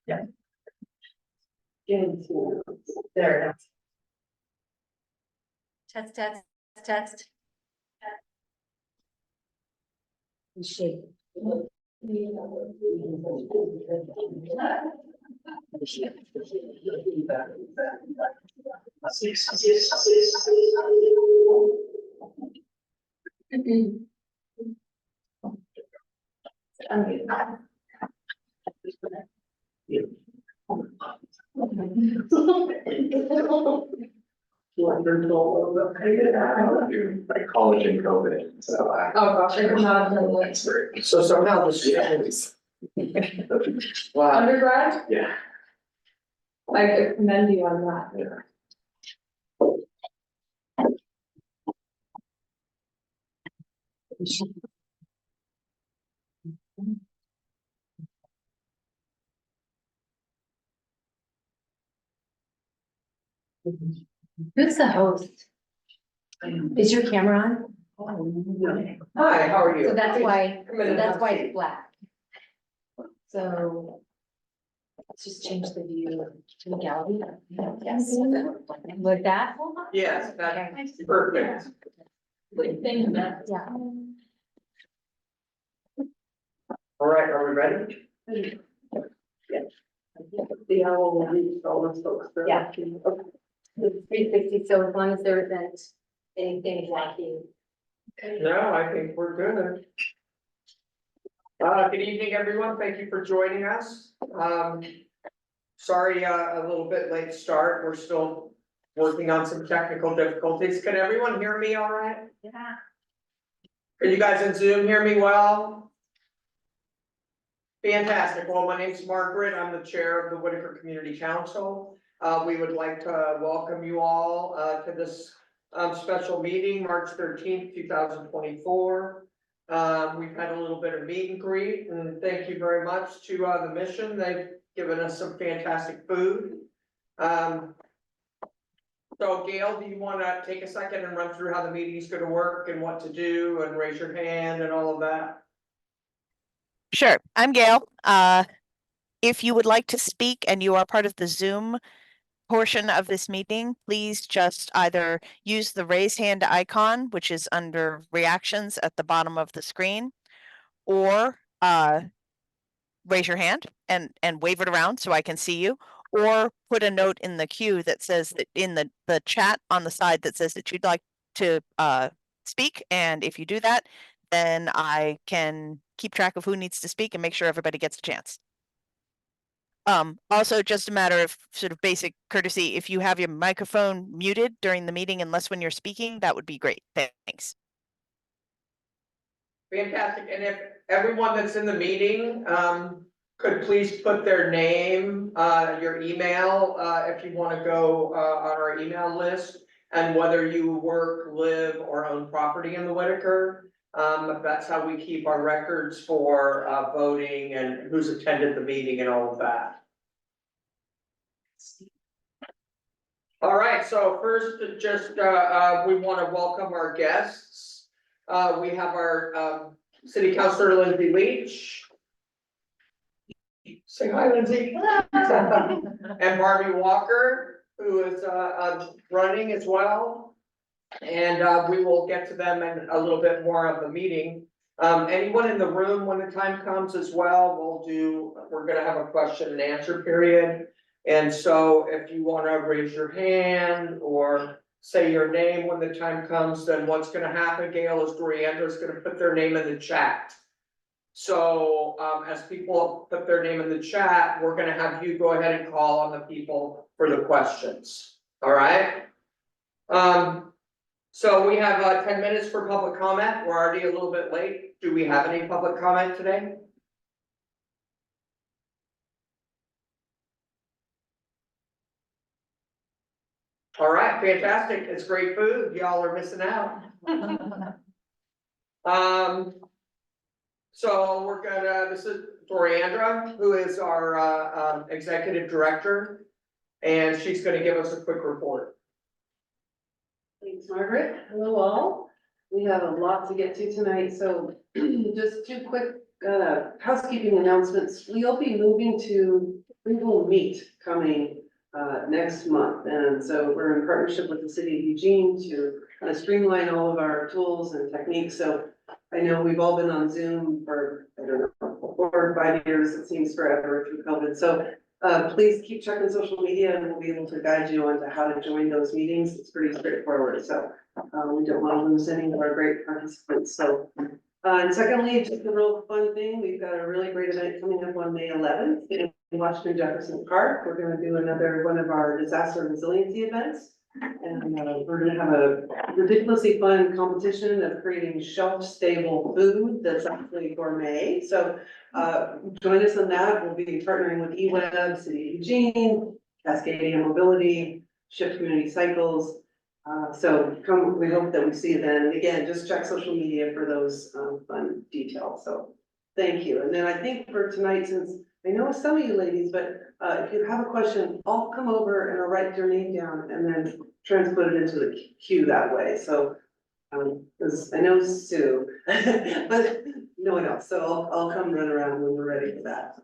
Yeah. Into there. Test, test, test. Shape. Like college and COVID, so I. Oh, gosh. So somehow this is. Wow, Undergrad, yeah, I commend you on that. yeah. Who's the host? Is your camera on? Hi, how are you? So that's why, Come in so and that's have a why seat. it's black. So. Let's just change the view to the gallery. Yes. Like that? Yes, that's Okay. perfect. Good thing that. Yeah. All right, are we ready? The owl will reach all those folks. Yeah. It's 360, so as long as there isn't anything lacking. No, I think we're good. Good evening, everyone. Thank you for joining us. Sorry, a little bit late start. We're still working on some technical difficulties. Can everyone hear me all right? Yeah. Can you guys in Zoom hear me well? Fantastic. Well, my name's Margaret. I'm the chair of the Whitaker Community Council. We would like to welcome you all to this special meeting, March 13th, 2024. We've had a little bit of meet and greet, and thank you very much to the mission. They've given us some fantastic food. So Gail, do you want to take a second and run through how the meeting is going to work and what to do and raise your hand and all of that? Sure, I'm Gail. If you would like to speak and you are part of the Zoom portion of this meeting, please just either use the raise hand icon, which is under reactions at the bottom of the screen, or raise your hand and wave it around so I can see you, or put a note in the queue that says that in the chat on the side that says that you'd like to speak. And if you do that, then I can keep track of who needs to speak and make sure everybody gets a chance. Also just a matter of sort of basic courtesy, if you have your microphone muted during the meeting, unless when you're speaking, that would be great. Thanks. Fantastic. And if everyone that's in the meeting, could please put their name, your email, if you want to go on our email list, and whether you work, live, or own property in the Whitaker. That's how we keep our records for voting and who's attended the meeting and all of that. All right, so first, just we want to welcome our guests. We have our City Councilor Lindsay Leach. Say hi, Lindsay. And Barbie Walker, who is running as well. And we will get to them in a little bit more of the meeting. Anyone in the room when the time comes as well, we're gonna have a question and answer period. And so if you wanna raise your hand or say your name when the time comes, then what's gonna happen, Gail, is Doriandra's gonna put their name in the chat. So as people put their name in the chat, we're gonna have you go ahead and call on the people for the questions, all right? So we have 10 minutes for public comment. We're already a little bit late. Do we have any public comment today? All right, fantastic. It's great food. Y'all are missing out. So this is Doriandra, who is our executive director, and she's gonna give us a quick report. Thanks, Margaret. Hello, all. We have a lot to get to tonight, so just two quick housekeeping announcements. We'll be moving to we will meet coming next month. And so we're in partnership with the city of Eugene to kind of streamline all of our tools and techniques. So I know we've all been on Zoom for, I don't know, 4 or 5 years. It seems forever through COVID. So please keep checking social media and we'll be able to guide you on to how to join those meetings. It's pretty straightforward. So we don't want to lose any of our great participants. So and secondly, just a real fun thing, we've got a really great event coming up on May 11th in Washington Jefferson Park. We're gonna do another one of our disaster resiliency events. And we're gonna have a ridiculously fun competition of creating shelf-stable food that's actually gourmet. So join us on that. We'll be partnering with eWeb, City of Eugene, Cascadia Mobility, Shift Community Cycles. So come, we hope that we see you then. And again, just check social media for those fun details. So thank you. And then I think for tonight, since I know some of you ladies, but if you have a question, I'll come over and I'll write your name down and then transpose it into the queue that way. So because I know Sue, but no one else. So I'll come run around when we're ready for that.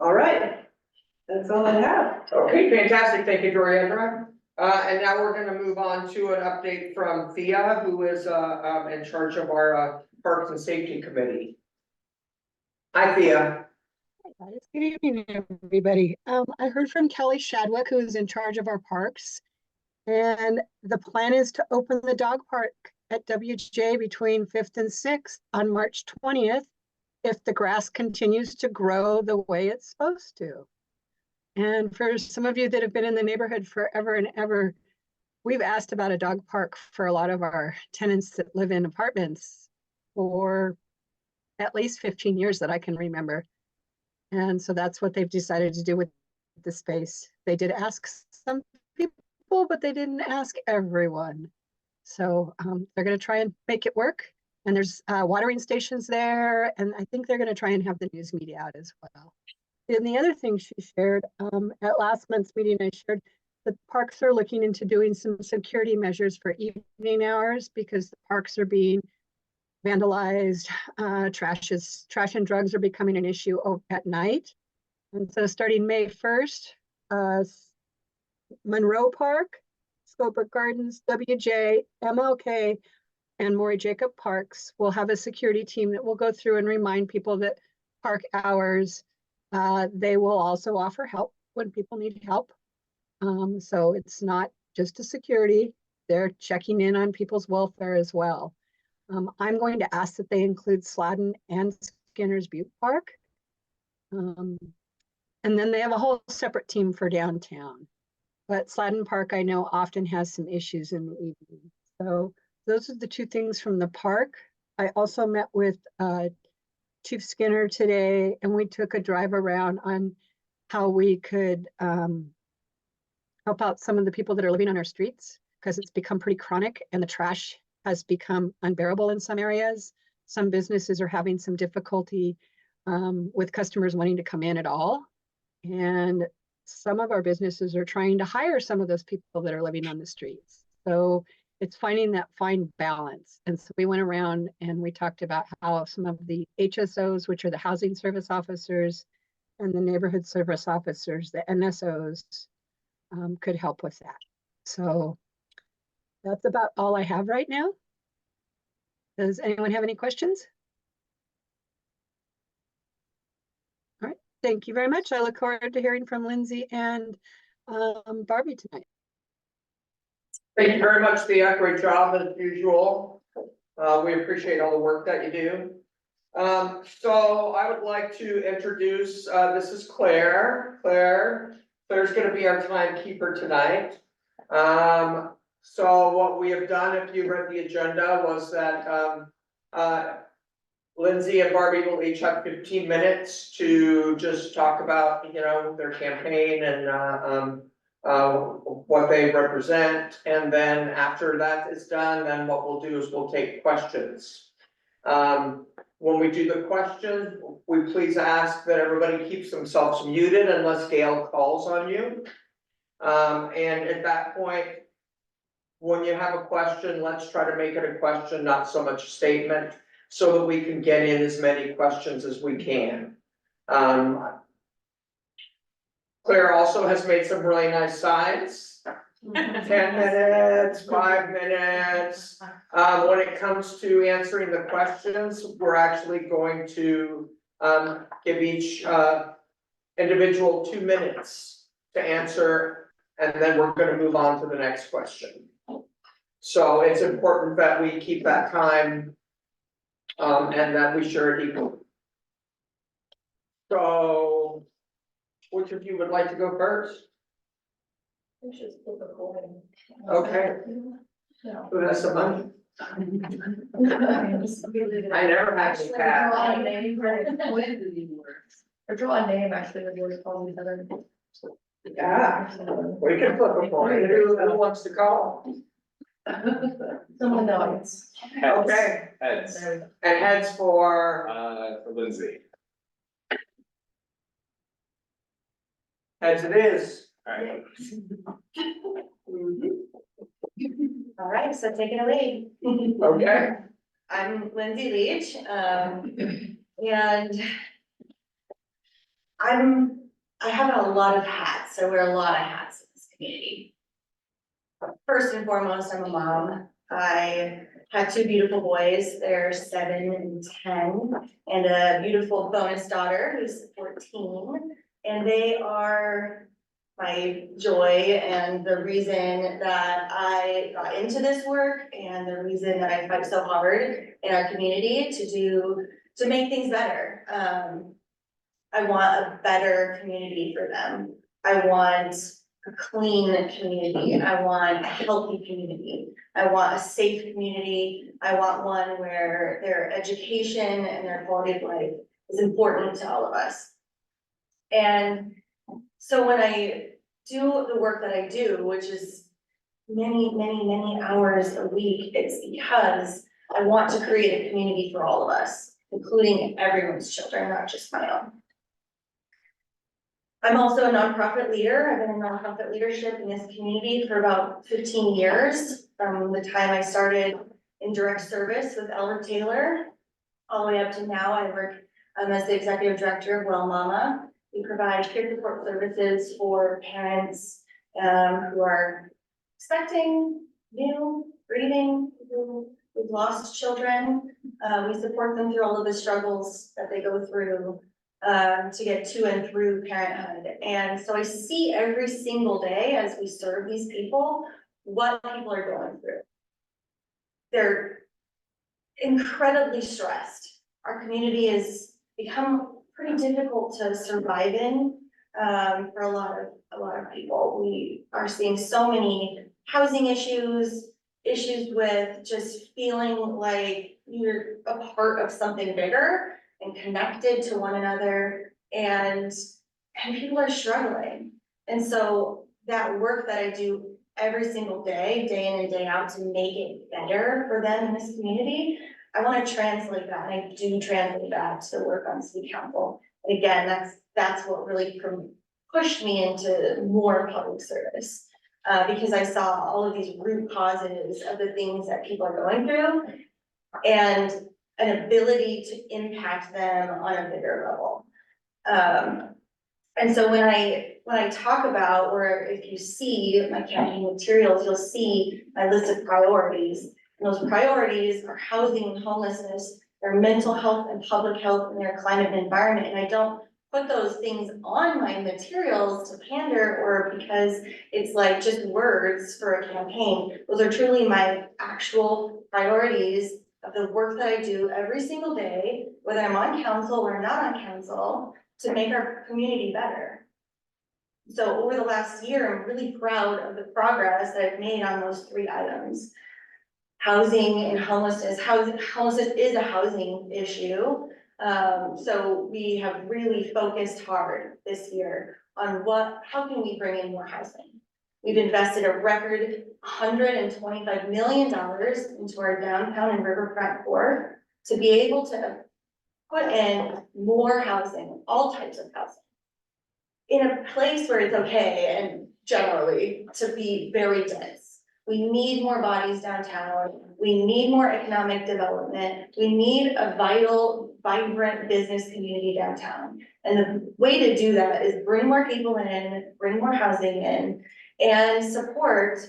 All right. That's all I have. Okay, fantastic. Thank you, Doriandra. And now we're gonna move on to an update from Thea, who is in charge of our Parks and Safety Committee. Hi, Thea. Good evening, everybody. I heard from Kelly Shadwick, who is in charge of our parks. And the plan is to open the dog park at WJ between 5th and 6th on March 20th, if the grass continues to grow the way it's supposed to. And for some of you that have been in the neighborhood forever and ever, we've asked about a dog park for a lot of our tenants that live in apartments for at least 15 years that I can remember. And so that's what they've decided to do with the space. They did ask some people, but they didn't ask everyone. So they're going to try and make it work. And there's watering stations there. And I think they're going to try and have the news media out as well. And the other thing she shared at last month's meeting, I shared that parks are looking into doing some security measures for evening hours because the parks are being vandalized. Trash and drugs are becoming an issue at night. And so starting May 1st, Monroe Park, Scobrook Gardens, WJ, MLK, and Maury Jacob Parks will have a security team that will go through and remind people that park hours. They will also offer help when people need help. So it's not just a security, they're checking in on people's welfare as well. I'm going to ask that they include Sladden and Skinner's Butte Park. And then they have a whole separate team for downtown. But Sladden Park, I know, often has some issues in the evening. So those are the two things from the park. I also met with Chief Skinner today, and we took a drive around on how we could help out some of the people that are living on our streets, because it's become pretty chronic and the trash has become unbearable in some areas. Some businesses are having some difficulty with customers wanting to come in at all. And some of our businesses are trying to hire some of those people that are living on the streets. So it's finding that fine balance. And so we went around and we talked about how some of the HSOs, which are the housing service officers, and the neighborhood service officers, the NSOs, could help with that. So that's about all I have right now. Does anyone have any questions? All right, thank you very much. I look forward to hearing from Lindsay and Barbie tonight. Thank you very much, Thea. Great job as usual. We appreciate all the work that you do. So I would like to introduce, this is Claire. Claire's gonna be our timekeeper tonight. So what we have done, if you read the agenda, was that Lindsay and Barbie will each have 15 minutes to just talk about, you know, their campaign and what they represent. And then after that is done, then what we'll do is we'll take questions. When we do the questions, we please ask that everybody keeps themselves muted unless Gail calls on you. And at that point, when you have a question, let's try to make it a question, not so much a statement, so that we can get in as many questions as we can. Claire also has made some really nice signs. 10 minutes, 5 minutes. When it comes to answering the questions, we're actually going to give each individual 2 minutes to answer, and then we're gonna move on to the next question. So it's important that we keep that time and that we share it equally. So, which of you would like to go first? Okay. Who has the money? I never had to pass. Or draw a name, actually, the board calls each other. Yeah, we can flip a coin. Who wants to call? Someone knows. Okay, Heads, and heads for Lindsay. heads it is. Alright, All right, so take it away. Okay, I'm Lindsay Leach, and I have a lot of hats. I wear a lot of hats in this community. First and foremost, I'm a mom. I have 2 beautiful boys. They're 7 and 10, and a beautiful bonus daughter who's 14. And they are my joy and the reason that I got into this work and the reason that I fight so hard in our community to make things better. I want a better community for them. I want a clean community. I want a healthy community. I want a safe community. I want one where their education and their quality of life is important to all of us. And so when I do the work that I do, which is many hours a week, it's because I want to create a community for all of us, including everyone's children, not just my own. I'm also a nonprofit leader. I've been in nonprofit leadership in this community for about 15 years, from the time I started in direct service with Elder Taylor, all the way up to now. I work as the executive director of Well Mama. We provide peer support services for parents who are expecting, new, grieving, who've lost children. We support them through all of the struggles that they go through to get to and through parenthood. And so I see every single day as we serve these people, what people are going through. They're incredibly stressed. Our community has become pretty difficult to survive in for a lot of people. We are seeing so many housing issues with just feeling like you're a part of something bigger and connected to one another, and people are struggling. And so that work that I do every single day, day in and day out, to make it better for them in this community, I want to translate that, and I do translate that to the work on city council. And again, that's what really pushed me into more public service, because I saw all of these root causes of the things that people are going through, and an ability to impact them on a bigger level. And so when I talk about, or if you see my campaign materials, you'll see my list of priorities. And those priorities are housing and homelessness, their mental health and public health, and their climate and environment. And I don't put those things on my materials to pander or because it's like just words for a campaign. Those are truly my actual priorities of the work that I do every single day, whether I'm on council or not on council, to make our community better. So over the last year, I'm really proud of the progress that I've made on those 3 items. Housing and homelessness. Homelessness is a housing issue. So we have really focused hard this year on how can we bring in more housing? We've invested a record $125 million into our downtown and riverfront core to be able to put in more housing, all types of housing, in a place where it's okay and generally to be very dense. We need more bodies downtown. We need more economic development. We need a vital, vibrant business community downtown. And the way to do that is bring more people in, bring more housing in, and support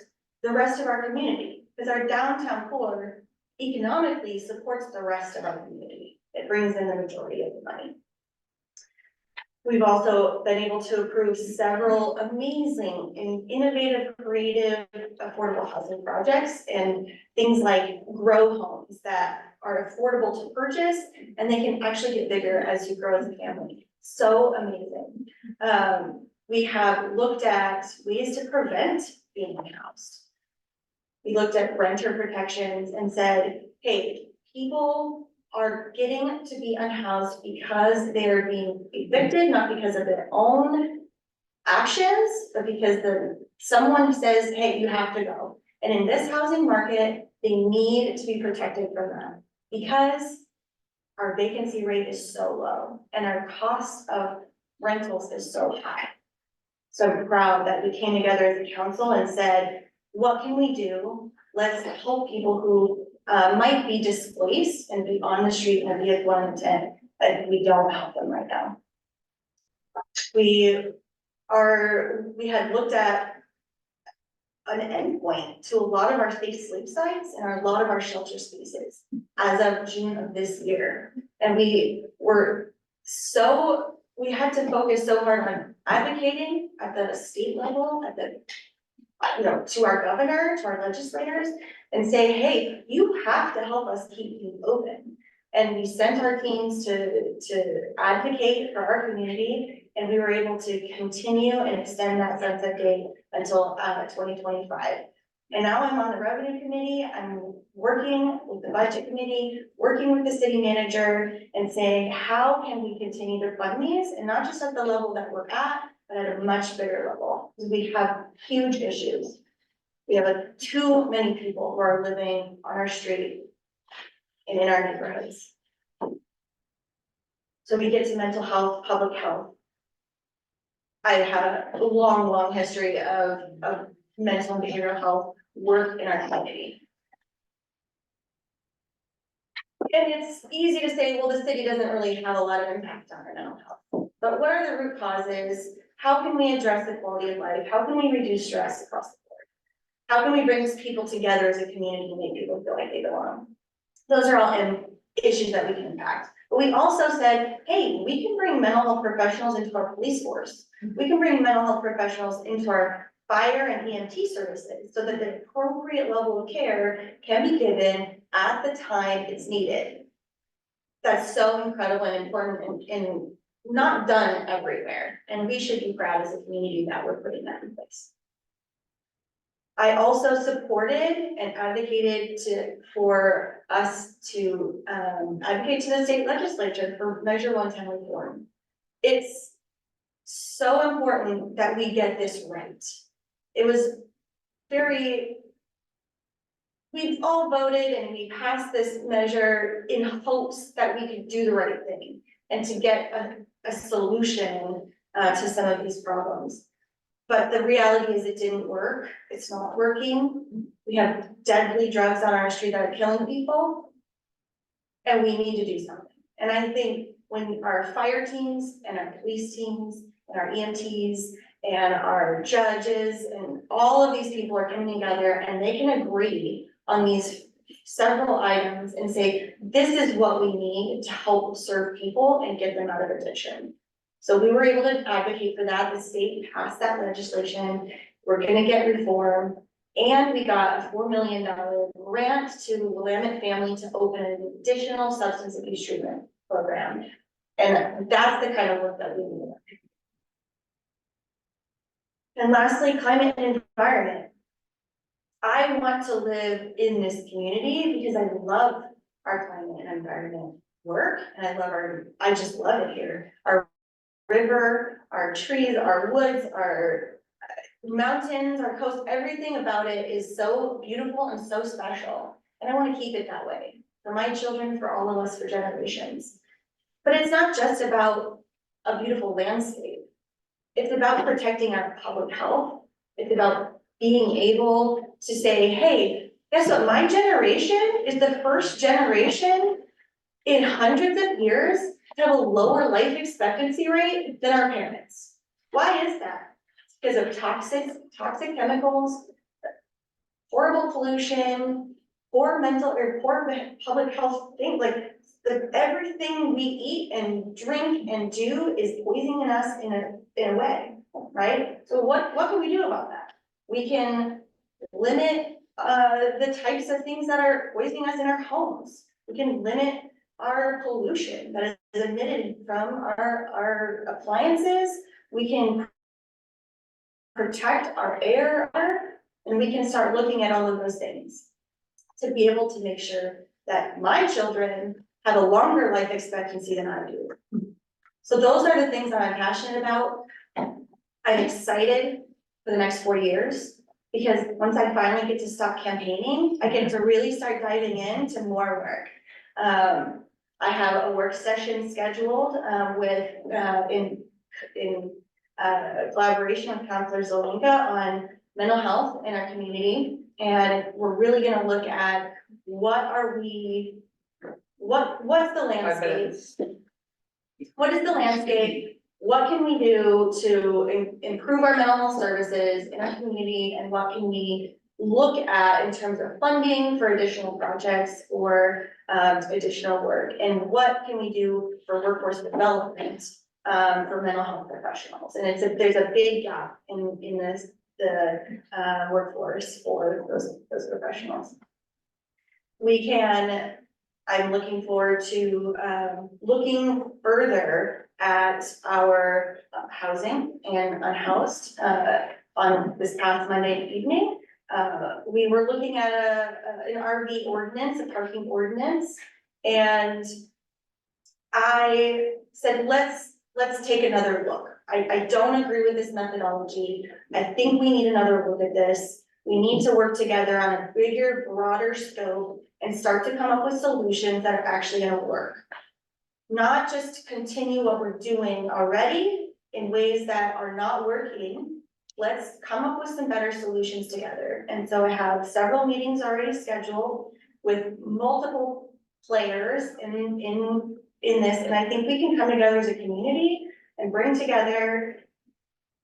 the rest of our community. Because our downtown core economically supports the rest of our community. It brings in the majority of the money. We've also been able to approve several amazing and innovative, creative, affordable housing projects and things like grow homes that are affordable to purchase and they can actually get bigger as you grow as a family. So amazing. We have looked at ways to prevent being unhoused. We looked at renter protections and said, hey, people are getting to be unhoused because they're being evicted, not because of their own actions, but because someone says, hey, you have to go. And in this housing market, they need to be protected from that because our vacancy rate is so low and our cost of rentals is so high. So I'm proud that we came together as a council and said, what can we do? Let's help people who might be displaced and be on the street and be intent, but we don't help them right now. We had looked at an endpoint to a lot of our safe sleep sites and a lot of our shelter spaces as of June of this year. And we had to focus so hard on advocating at the state level, to our governor, to our legislators, and say, hey, you have to help us keep you open. And we sent our teams to advocate for our community, and we were able to continue and extend that sunset date until 2025. And now I'm on the revenue committee, I'm working with the budget committee, working with the city manager, and saying, how can we continue to fund these? And not just at the level that we're at, but at a much bigger level, because we have huge issues. We have too many people who are living on our street and in our neighborhoods. So we get to mental health, public health. I have a long, long history of mental and behavioral health work in our community. And it's easy to say, well, the city doesn't really have a lot of impact on our mental health. But what are the root causes? How can we address the quality of life? How can we reduce stress across the board? How can we bring people together as a community and make people feel like they belong? Those are all issues that we can impact. But we also said, hey, we can bring mental health professionals into our police force. We can bring mental health professionals into our fire and EMT services so that the appropriate level of care can be given at the time it's needed. That's so incredible and important and not done everywhere. And we should be proud as a community that we're putting that in place. I also supported and advocated for us to advocate to the state legislature for Measure 110 reform. It's so important that we get this right. It was we've all voted and we passed this measure in hopes that we could do the right thing and to get a solution to some of these problems. But the reality is it didn't work. It's not working. We have deadly drugs on our street that are killing people. And we need to do something. And I think when our fire teams and our police teams and our EMTs and our judges and all of these people are coming together and they can agree on these several items and say, this is what we need to help serve people and get them out of addiction. So we were able to advocate for that. The state passed that legislation. We're gonna get reform. And we got a $4 million grant to Willamette Family to open an additional substance abuse treatment program. And that's the kind of work that we need. And lastly, climate and environment. I want to live in this community because I love our climate and environment work. And I just love it here. Our river, our trees, our woods, our mountains, our coast, everything about it is so beautiful and so special. And I want to keep it that way for my children, for all of us, for generations. But it's not just about a beautiful landscape. It's about protecting our public health. It's about being able to say, hey, guess what, my generation is the first generation in hundreds of years to have a lower life expectancy rate than our parents. Why is that? Because of toxic chemicals, horrible pollution, poor mental or poor public health thing, like everything we eat and drink and do is poisoning us in a way, right? So what can we do about that? We can limit the types of things that are poisoning us in our homes. We can limit our pollution that is emitted from our appliances. We can protect our air, and we can start looking at all of those things to be able to make sure that my children have a longer life expectancy than I do. So those are the things that I'm passionate about. I'm excited for the next 4 years, because once I finally get to stop campaigning, I get to really start diving into more work. I have a work session scheduled in collaboration with Counselor Zelinka on mental health in our community. And we're really gonna look at what's the landscape? What is the landscape? What can we do to improve our mental health services in our community? And what can we look at in terms of funding for additional projects or additional work? And what can we do for workforce development for mental health professionals? And there's a big gap in the workforce for those professionals. I'm looking forward to looking further at our housing and unhoused. On this past Monday evening, we were looking at an RV ordinance, a parking ordinance, and I said, let's take another look. I don't agree with this methodology. I think we need another look at this. We need to work together on a bigger, broader scope and start to come up with solutions that are actually gonna work. Not just continue what we're doing already in ways that are not working. Let's come up with some better solutions together. And so I have several meetings already scheduled with multiple players in this, and I think we can come together as a community and bring together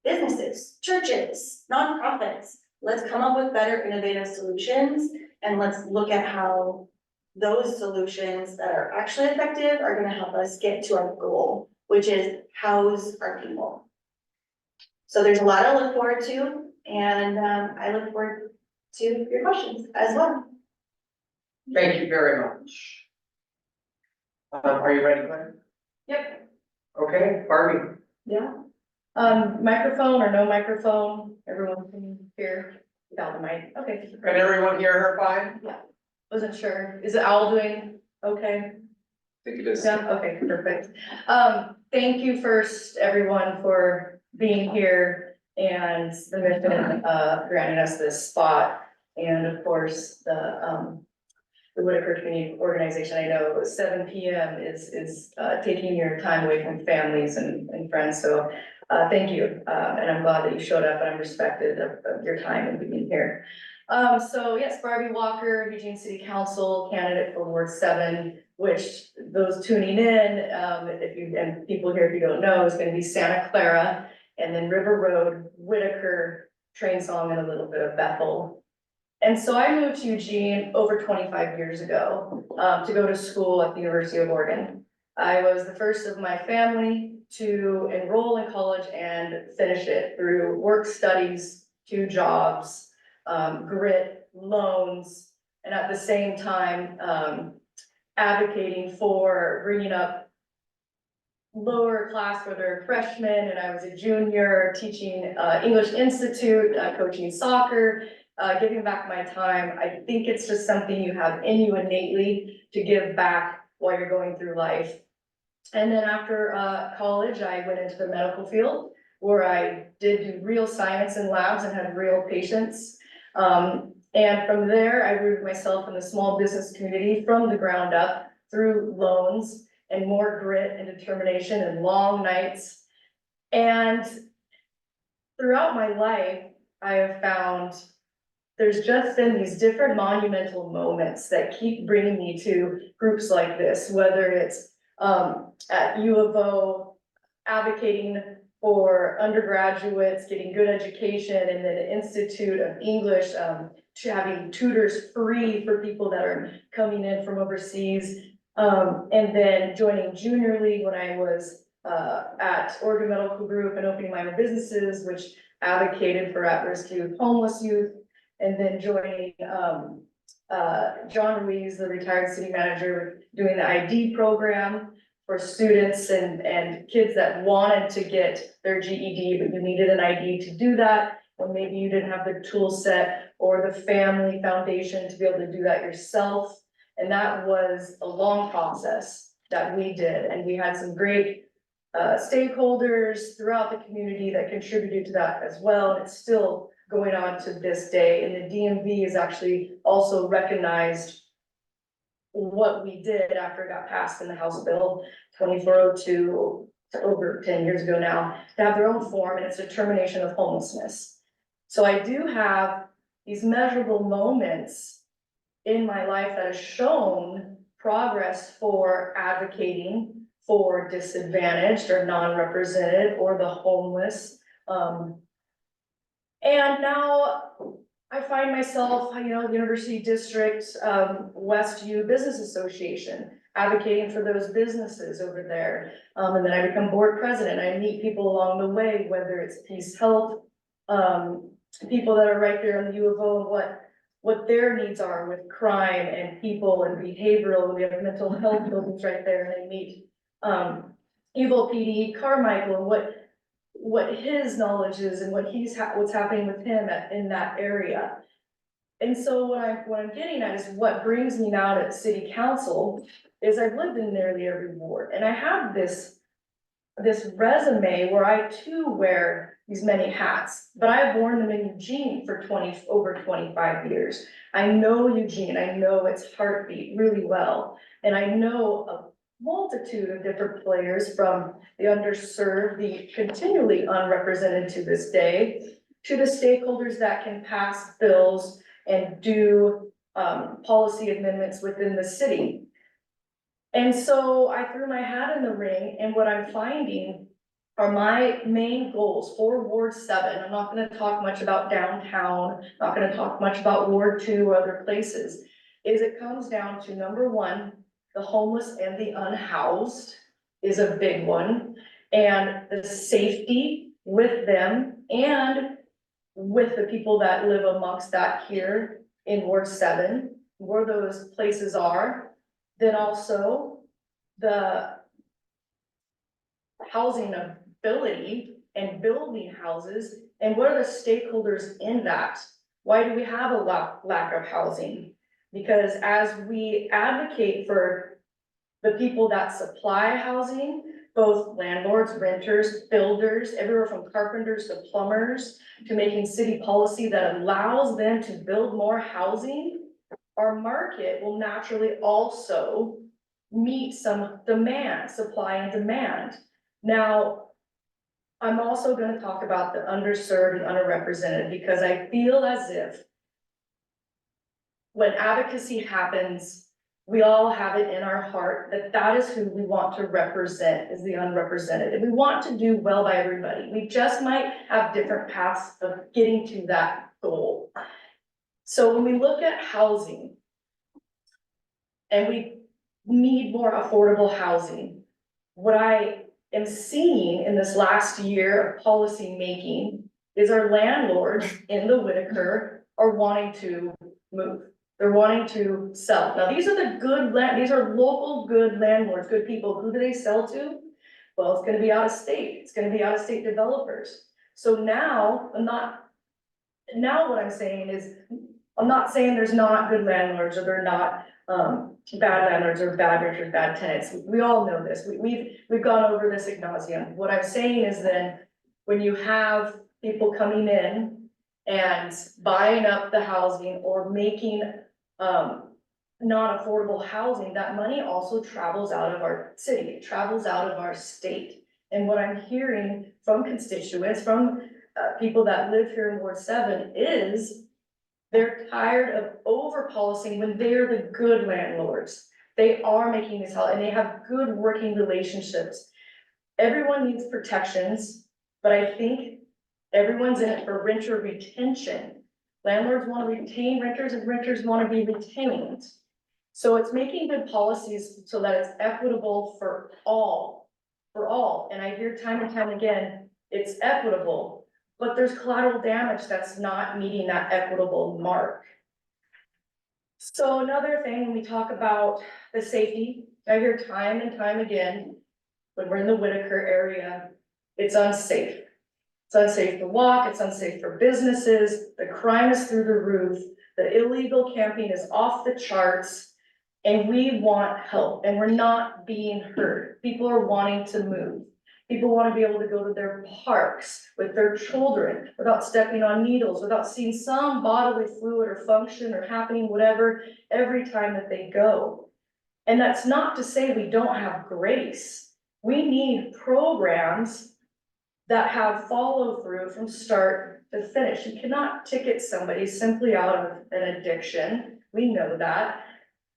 businesses, churches, nonprofits. Let's come up with better innovative solutions, and let's look at how those solutions that are actually effective are gonna help us get to our goal, which is house our people. So there's a lot I look forward to, and I look forward to your questions as well. Thank you very much. Are you ready, Glenn? Yep. Okay, Barbie. Yeah. Microphone or no microphone, everyone can hear without the mic, okay. Can everyone hear her fine? Wasn't sure, is the owl doing okay? I think it is. Yeah, okay, perfect. Thank you first, everyone, for being here and the mission, granting us this spot. And of course, the Whitaker Community Organization, I know 7 PM is taking your time away from families and friends, so thank you. And I'm glad that you showed up, and I'm respected of your time and being here. So yes, Barbie Walker, Eugene City Council candidate for Ward 7, which those tuning in, and people here, if you don't know, is gonna be Santa Clara, and then River Road, Whitaker, Train Song, and a little bit of Bethel. And so I moved to Eugene over 25 years ago, to go to school at the University of Oregon. I was the first of my family to enroll in college and finish it through work studies, 2 jobs, grit, loans, and at the same time, advocating for bringing up lower class, whether freshmen, and I was a junior teaching English Institute, coaching soccer, giving back my time. I think it's just something you have in you innately to give back while you're going through life. And then after college, I went into the medical field where I did do real science in labs and had real patients. And from there, I rooted myself in the small business community from the ground up through loans and more grit and determination and long nights. And throughout my life, I have found there's just been these different monumental moments that keep bringing me to groups like this, whether it's at U of O advocating for undergraduates, getting good education, and then Institute of English, to having tutors free for people that are coming in from overseas. And then joining Junior League when I was at Oregon Medical Group and opening my own businesses, which advocated for at-risk youth, homeless youth, and then joining John Ruiz, the retired city manager, doing the ID program for students and kids that wanted to get their GED, but you needed an ID to do that, or maybe you didn't have the tool set or the family foundation to be able to do that yourself. And that was a long process that we did, and we had some great stakeholders throughout the community that contributed to that as well, and it's still going on to this day. And the DMV is actually also recognized what we did after it got passed in the House Bill 2402 over 10 years ago now, to have their own form, and it's determination of homelessness. So I do have these measurable moments in my life that has shown progress for advocating for disadvantaged or non-represented or the homeless. And now I find myself, University District, West U Business Association, advocating for those businesses over there. And then I become board president. I meet people along the way, whether it's Peace Health, people that are right there in the U of O, and what their needs are with crime and people and behavioral. We have mental health buildings right there, and I meet Evil PD, Carmichael, and what his knowledge is and what's happening with him in that area. And so what I'm getting at is what brings me now to city council is I've lived in nearly every ward, and I have this resume where I too wear these many hats, but I've worn them in Eugene for over 25 years. I know Eugene, I know its heartbeat really well, and I know a multitude of different players, from the underserved, the continually unrepresented to this day, to the stakeholders that can pass bills and do policy amendments within the city. And so I threw my hat in the ring, and what I'm finding are my main goals for Ward 7. I'm not going to talk much about downtown, not going to talk much about Ward 2 or other places, is it comes down to, number one, the homeless and the unhoused is a big one, and the safety with them and with the people that live amongst that here in Ward 7, where those places are. Then also the housing ability and building houses, and what are the stakeholders in that? Why do we have a lack of housing? Because as we advocate for the people that supply housing, both landlords, renters, builders, everywhere from carpenters to plumbers, to making city policy that allows them to build more housing, our market will naturally also meet some demand, supply and demand. Now, I'm also going to talk about the underserved and underrepresented, because I feel as if when advocacy happens, we all have it in our heart that is who we want to represent, is the unrepresented. And we want to do well by everybody. We just might have different paths of getting to that goal. So when we look at housing, and we need more affordable housing, what I am seeing in this last year of policy making is our landlords in the Whitaker are wanting to move. They're wanting to sell. Now, these are these are local good landlords, good people. Who do they sell to? Well, it's gonna be out of state. It's gonna be out of state developers. So now, what I'm saying is, I'm not saying there's not good landlords, or they're not bad landlords or bad renters, bad tenants. We all know this. We've gone over this ad nauseum. What I'm saying is, then when you have people coming in and buying up the housing or making non-affordable housing, that money also travels out of our city, it travels out of our state. And what I'm hearing from constituents, from people that live here in Ward 7, is They're tired of over policing when they're the good landlords. They are making this help and they have good working relationships. Everyone needs protections, but I think everyone's in it for renter retention. Landlords want to retain renters and renters want to be retained. So it's making good policies so that it's equitable for all. And I hear time and time again, it's equitable, but there's collateral damage that's not meeting that equitable mark. So another thing, when we talk about the safety, I hear time and time again, when we're in the Whitaker area, it's unsafe. It's unsafe to walk, it's unsafe for businesses, the crime is through the roof, the illegal camping is off the charts, and we want help, and we're not being heard. People are wanting to move. People want to be able to go to their parks with their children without stepping on needles, without seeing some bodily fluid or function or happening, whatever, every time that they go. And that's not to say we don't have grace. We need programs that have follow through from start to finish. You cannot ticket somebody simply out of an addiction. We know that.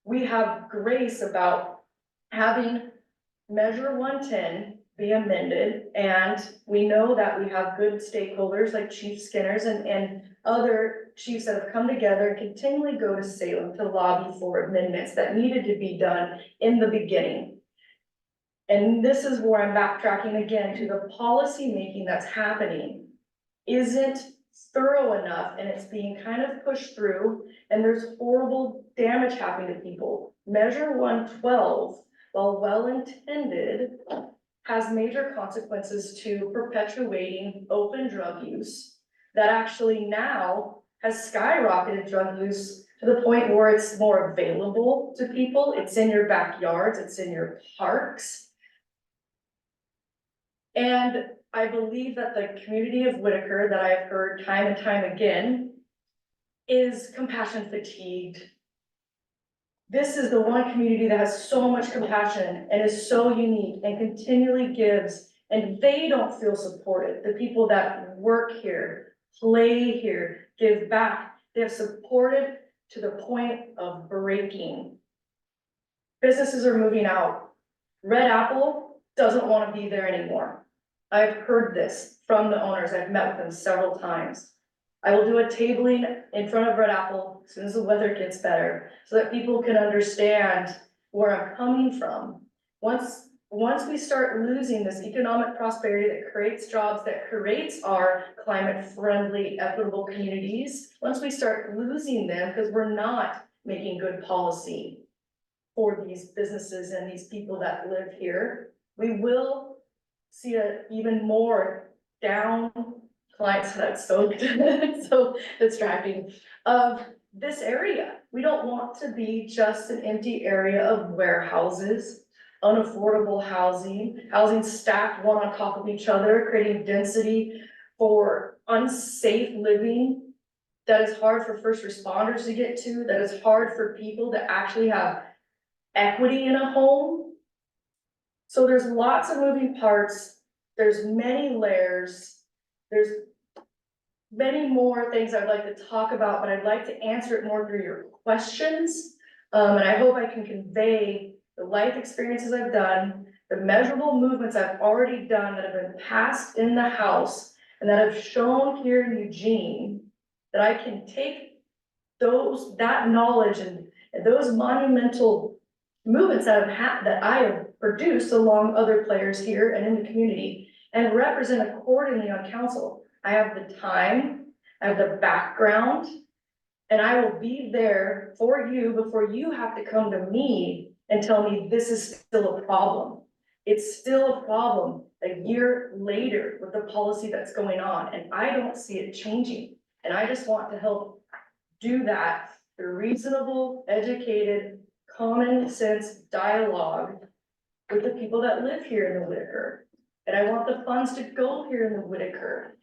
We have grace about having Measure 110 be amended, and we know that we have good stakeholders like Chief Skinners and other chiefs that have come together and continually go to Salem to lobby for amendments that needed to be done in the beginning. And this is where I'm backtracking again to the policy making that's happening isn't thorough enough, and it's being kind of pushed through, and there's horrible damage happening to people. Measure 112, while well-intended, has major consequences to perpetuating open drug use that actually now has skyrocketed drug use to the point where it's more available to people. It's in your backyards, it's in your parks. And I believe that the community of Whitaker, that I've heard time and time again, is compassion fatigued. This is the one community that has so much compassion and is so unique and continually gives, and they don't feel supported. The people that work here, play here, give back, they have supported to the point of breaking. Businesses are moving out. Red Apple doesn't want to be there anymore. I've heard this from the owners. I've met with them several times. I will do a tabling in front of Red Apple as soon as the weather gets better, so that people can understand where I'm coming from. Once we start losing this economic prosperity that creates jobs, that creates our climate-friendly, equitable communities, once we start losing them because we're not making good policy for these businesses and these people that live here, we will see a even more down clients. That's so so distracting of this area. We don't want to be just an empty area of warehouses, unaffordable housing stacked one on top of each other, creating density for unsafe living that is hard for first responders to get to, that is hard for people to actually have equity in a home. So there's lots of moving parts, there's many layers, there's many more things I'd like to talk about, but I'd like to answer it more through your questions. And I hope I can convey the life experiences I've done, the measurable movements I've already done that have been passed in the House and that have shown here in Eugene, that I can take that knowledge and those monumental movements that I have produced along other players here and in the community and represent accordingly on council. I have the time, I have the background, and I will be there for you before you have to come to me and tell me this is still a problem. It's still a problem a year later with the policy that's going on, and I don't see it changing. And I just want to help do that through reasonable, educated, common sense dialogue with the people that live here in the Whitaker. And I want the funds to go here in the Whitaker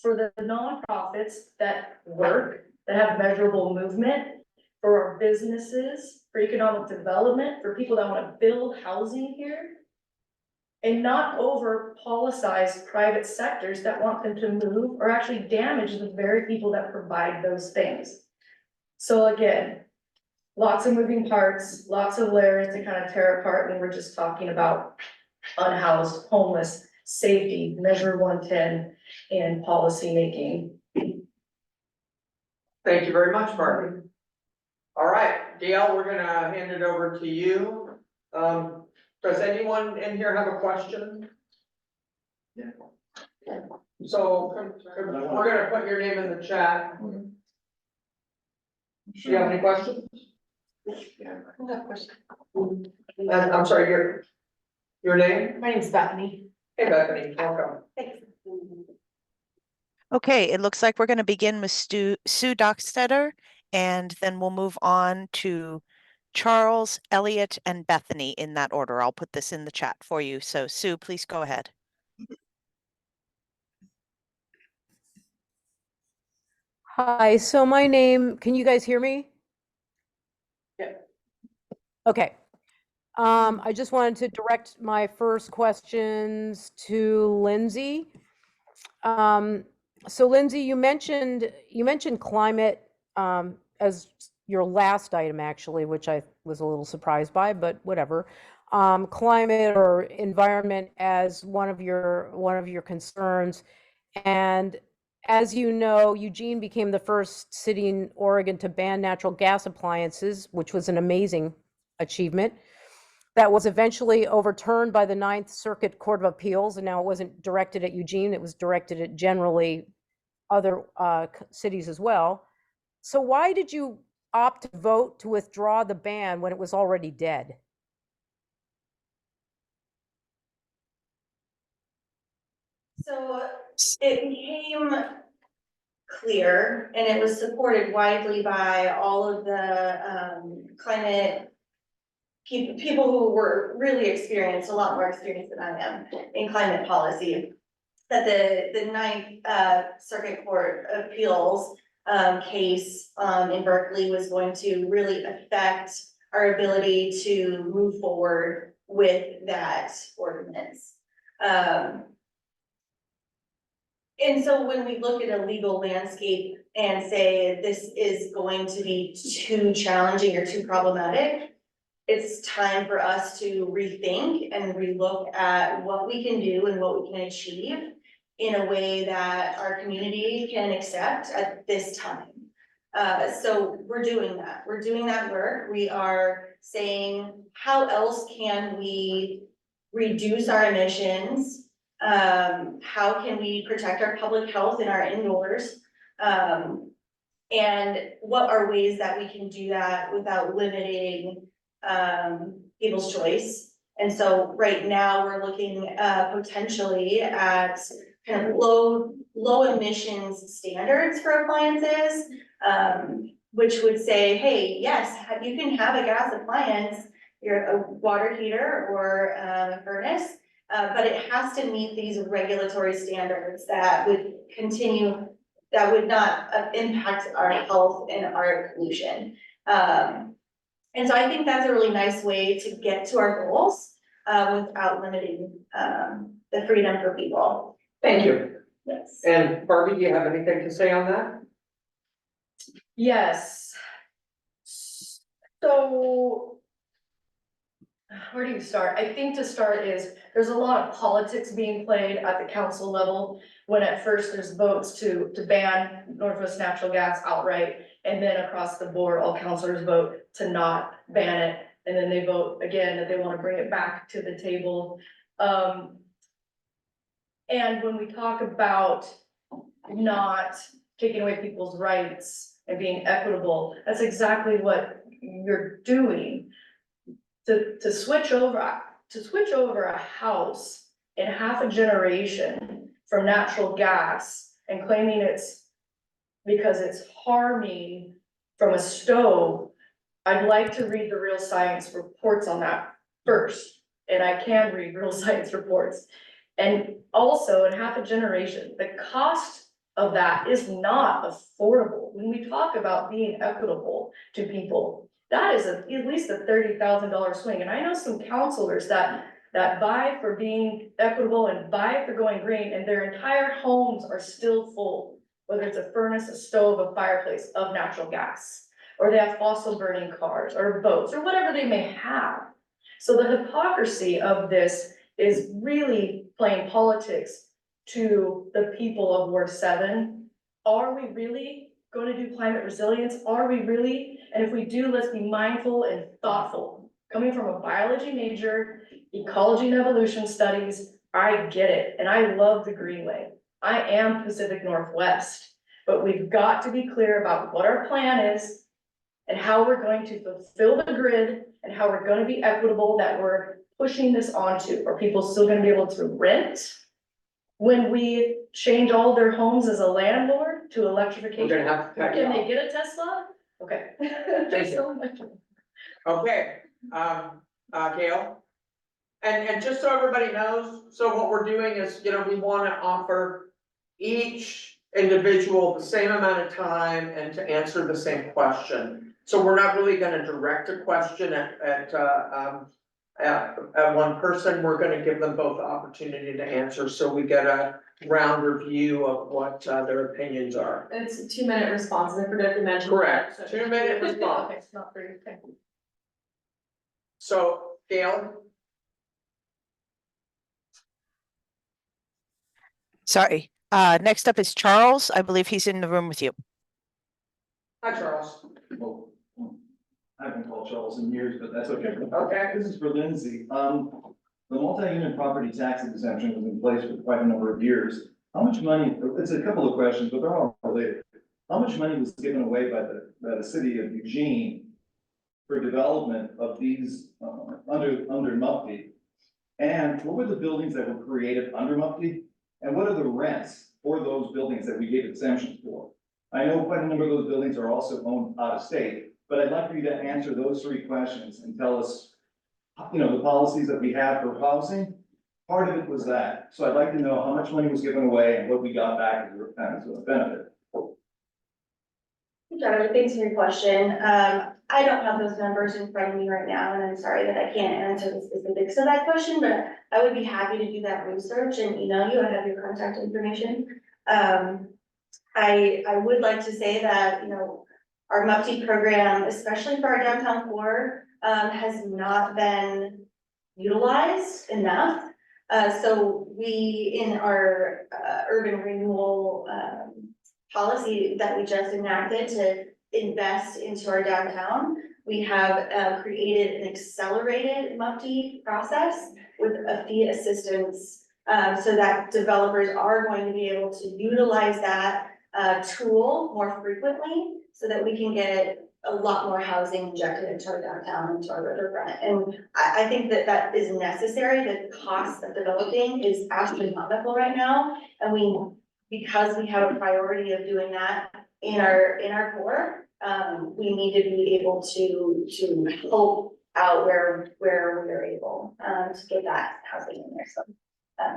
for the nonprofits that work, that have measurable movement, for our businesses, for economic development, for people that want to build housing here, and not over politicize private sectors that want them to move or actually damage the very people that provide those things. So again, lots of moving parts, lots of layers to kind of tear apart when we're just talking about unhoused, homeless, safety, measure 110, and policy making. Thank you very much, Barbie. All right, Gail, we're gonna hand it over to you. Does anyone in here have a question? So, we're gonna put your name in the chat. Do you have any questions? And I'm sorry, your name? My name's Bethany. Hey Bethany, welcome. Okay, it looks like we're going to begin with Sue Dockstetter, and then we'll move on to Charles, Elliot, and Bethany in that order. I'll put this in the chat for you. So Sue, please go ahead. Hi, so my name, can you guys hear me? Yeah. Okay. I just wanted to direct my first questions to Lindsay. So Lindsay, you mentioned climate as your last item actually, which I was a little surprised by, but whatever. Climate or environment as one of your concerns. And as you know, Eugene became the first city in Oregon to ban natural gas appliances, which was an amazing achievement. That was eventually overturned by the Ninth Circuit Court of Appeals, and now it wasn't directed at Eugene, it was directed at generally other cities as well. So why did you opt to vote to withdraw the ban when it was already dead? So it became clear, and it was supported widely by all of the climate people who were really experienced, a lot more experienced than I am in climate policy, that the Ninth Circuit Court of Appeals case in Berkeley was going to really affect our ability to move forward with that ordinance. And so when we look at a legal landscape and say this is going to be too challenging or too problematic, it's time for us to rethink and relook at what we can do and what we can achieve in a way that our community can accept at this time. So we're doing that. We're doing that work. We are saying, how else can we reduce our emissions? How can we protect our public health in our indoors? And what are ways that we can do that without limiting people's choice? And so right now we're looking potentially at kind of low emissions standards for appliances, which would say, hey, yes, you can have a gas appliance, a water heater or a furnace, but it has to meet these regulatory standards that would continue, that would not impact our health and our pollution. And so I think that's a really nice way to get to our goals without limiting the freedom for people. Thank you. Yes. And Barbie, do you have anything to say on that? Yes. So where do you start? I think to start is there's a lot of politics being played at the council level, when at first there's votes to ban Northwest Natural Gas outright, and then across the board, all councilors vote to not ban it, and then they vote again that they want to bring it back to the table. And when we talk about not taking away people's rights and being equitable, that's exactly what you're doing. To switch over a house in half a generation from natural gas and claiming it's because it's harming from a stove, I'd like to read the real science reports on that first, and I can read real science reports. And also in half a generation, the cost of that is not affordable. When we talk about being equitable to people, that is at least a $30,000 swing. And I know some counselors that buy for being equitable and buy for going green, and their entire homes are still full, whether it's a furnace, a stove, a fireplace, of natural gas. or they have fossil burning cars or boats or whatever they may have. So the hypocrisy of this is really playing politics to the people of Ward 7. Are we really going to do climate resilience? Are we really? And if we do, let's be mindful and thoughtful. Coming from a biology major, ecology and evolution studies, I get it, and I love the Greenway. I am Pacific Northwest, but we've got to be clear about what our plan is and how we're going to fulfill the grid and how we're going to be equitable that we're pushing this onto. Are people still going to be able to rent when we change all their homes as a landlord to We're electrification? gonna have to cut you Can they off. get a Tesla? Okay. Thank you. So much. Okay, Gail? And just so everybody knows, so what we're doing is, we wanna offer each individual the same amount of time and to answer the same question. So we're not really gonna direct a question at one person, we're gonna give them both the opportunity to answer, so we get a rounder view of what their opinions are. It's a 2-minute response, I forgot to mention. Correct. that, so- 2-minute response. Okay, it's not very, okay. So, Gail? Sorry. Next up is Charles. I believe he's in the room with you. Hi, Charles. Well, I haven't called Charles in years, but that's okay. Okay. This is for Lindsay. The multi-unit property tax exemption was in place for quite a number of years. How much money, it's a couple of questions, but they're all related. How much money was given away by the city of Eugene for development of these, under MUFTI? And what were the buildings that were created under MUFTI? And what are the rents for those buildings that we gave exemptions for? I know quite a number of those buildings are also owned out of state, but I'd like for you to answer those 3 questions and tell us, the policies that we have for housing. Part of it was that, so I'd like to know how much money was given away and what we got back as a benefit. Trevor, thanks for your question. I don't have those numbers in front of me right now, and I'm sorry that I can't answer the specifics of that question, but I would be happy to do that research and email you. I have your contact information. I would like to say that, our MUFTI program, especially for our downtown core, has not been utilized enough. So we, in our urban renewal policy that we just enacted to invest into our downtown, we have created an accelerated MUFTI process with a fee assistance, so that developers are going to be able to utilize that tool more frequently, so that we can get a lot more housing injected into our downtown, into our riverfront. And I think that is necessary. The cost of developing is astronomical right now. And because we have a priority of doing that in our core, we need to be able to help out where we're able, to get that housing in there.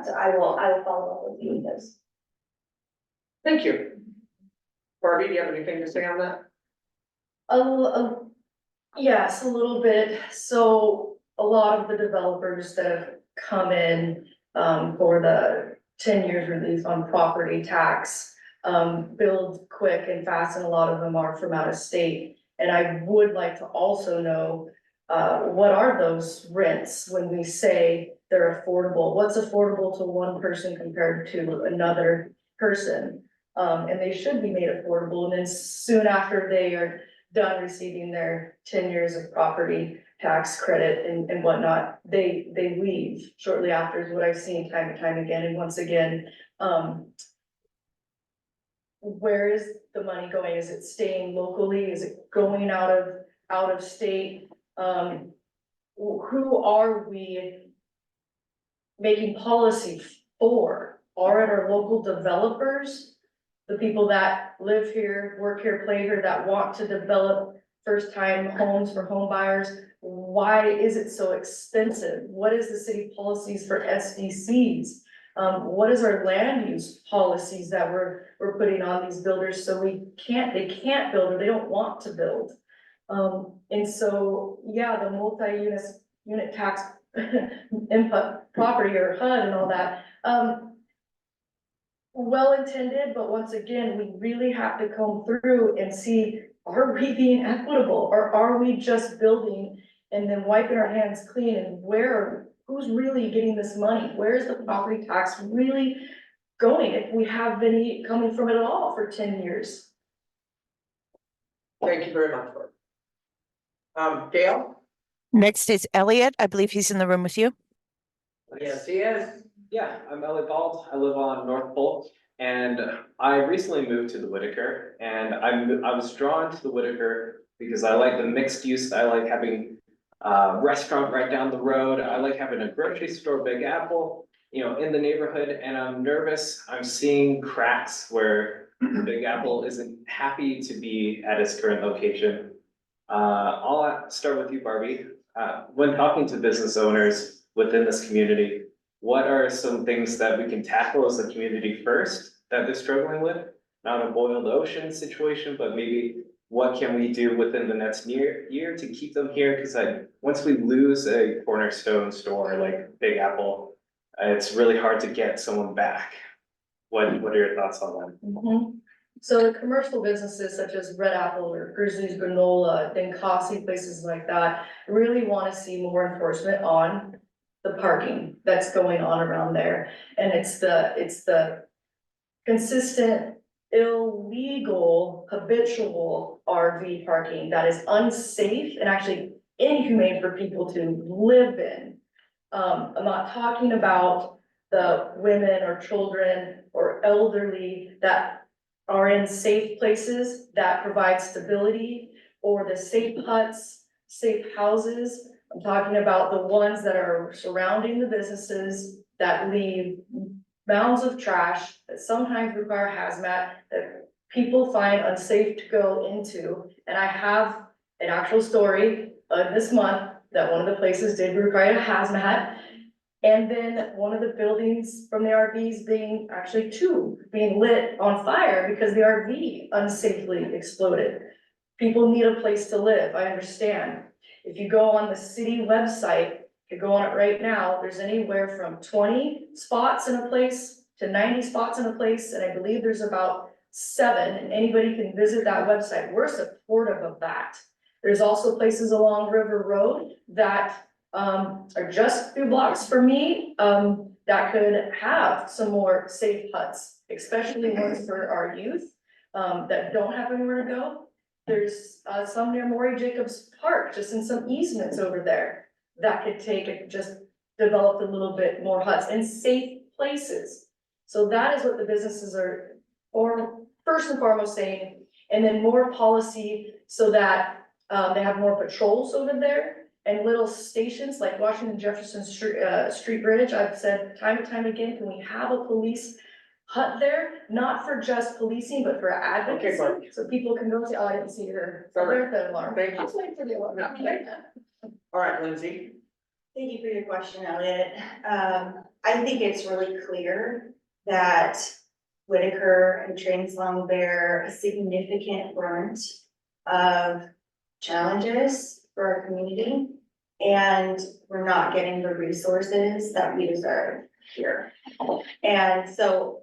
So I will follow up with you with this. Thank you. Barbie, do you have anything to say on that? Yes, a little bit. So a lot of the developers that have come in for the 10 years relief on property tax build quick and fast, and a lot of them are from out of state. And I would like to also know what are those rents when we say they're affordable? What's affordable to one person compared to another person? And they should be made affordable. And then soon after they are done receiving their 10 years of property tax credit and whatnot, they leave shortly after, is what I've seen time and time again. And once again, where is the money going? Is it staying locally? Is it going out of state? Who are we making policy for? Are it our local developers? The people that live here, work here, play here, that want to develop first-time homes for home buyers? Why is it so expensive? What is the city policies for SDCs? What is our land use policies that we're putting on these builders, so they can't build, or they don't want to build? And so, yeah, the multi-unit tax input property, or HUD and all that, well intended, but once again, we really have to comb through and see, are we being equitable, or are we just building and then wiping our hands clean, and who's really getting this money? Where's the property tax really going, if we have any coming from it at all for 10 years? Thank you very much. Gail? Next is Elliot. I believe he's in the room with you. Yes, he is. Yeah, I'm Elliot Bald. I live on North Pole, and I recently moved to the Whitaker, and I was drawn to the Whitaker because I like the mixed use. I like having a restaurant right down the road. I like having a grocery store, Big Apple, in the neighborhood, and I'm nervous. I'm seeing cracks where Big Apple isn't happy to be at its current location. I'll start with you, Barbie. When talking to business owners within this community, what are some things that we can tackle as a community first that they're struggling with? Not a boiled ocean situation, but maybe what can we do within the next year to keep them here? Because once we lose a cornerstone store like Big Apple, it's really hard to get someone back. What are your thoughts on that? Mhm. So the commercial businesses such as Red Apple or Grizzlies Granola, Ninkasi, places like that, really want to see more enforcement on the parking that's going on around there. And it's the consistent, illegal, habitual RV parking that is unsafe and actually inhumane for people to live in. I'm not talking about the women or children or elderly that are in safe places that provide stability, or the safe huts, safe houses. I'm talking about the ones that are surrounding the businesses that leave mounds of trash that sometimes require hazmat, that people find unsafe to go into. And I have an actual story this month that one of the places did require a hazmat. And then one of the buildings from the RVs being lit on fire because the RV unsafely exploded. People need a place to live, I understand. If you go on the city website, you go on it right now, there's anywhere from 20 spots in a place to 90 spots in a place, and I believe there's about 7, and anybody can visit that website. We're supportive of that. There's also places along River Road that are just a few blocks from me, that could have some more safe huts, especially ones for our youth, that don't have anywhere to go. There's, some near Maury Jacobs Park, just in some easements over there, that could take it, just develop a little bit more huts in safe places. So that is what the businesses are, or first and foremost saying, and then more policy so that, they have more patrols over there. And little stations like Washington Jefferson Street Bridge, I've said time and time again, can we have a police hut there? Not for just policing, but for advocacy, Barbie. so people can go and say, oh, I didn't see her. Sorry. There's the alarm. Thank you. I was waiting for the alarm. No, thank All right, Lindsay. Thank you for your question, Elliot. I think it's really clear that Whitaker and Translong bear a significant brunt of challenges for our community, and we're not getting the resources that we deserve here. And so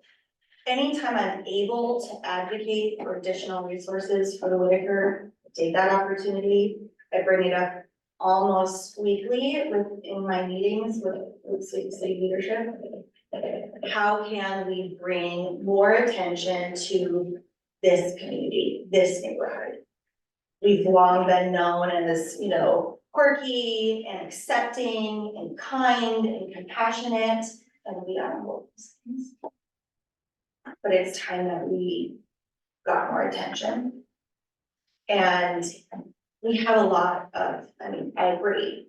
anytime I'm able to advocate for additional resources for the Whitaker, I take that opportunity. I bring it up almost weekly in my meetings with city leadership. How can we bring more attention to this community, this neighborhood? We've long been known as, quirky and accepting and kind and compassionate, and we are all those things. But it's time that we got more attention. And we have a lot of, I agree.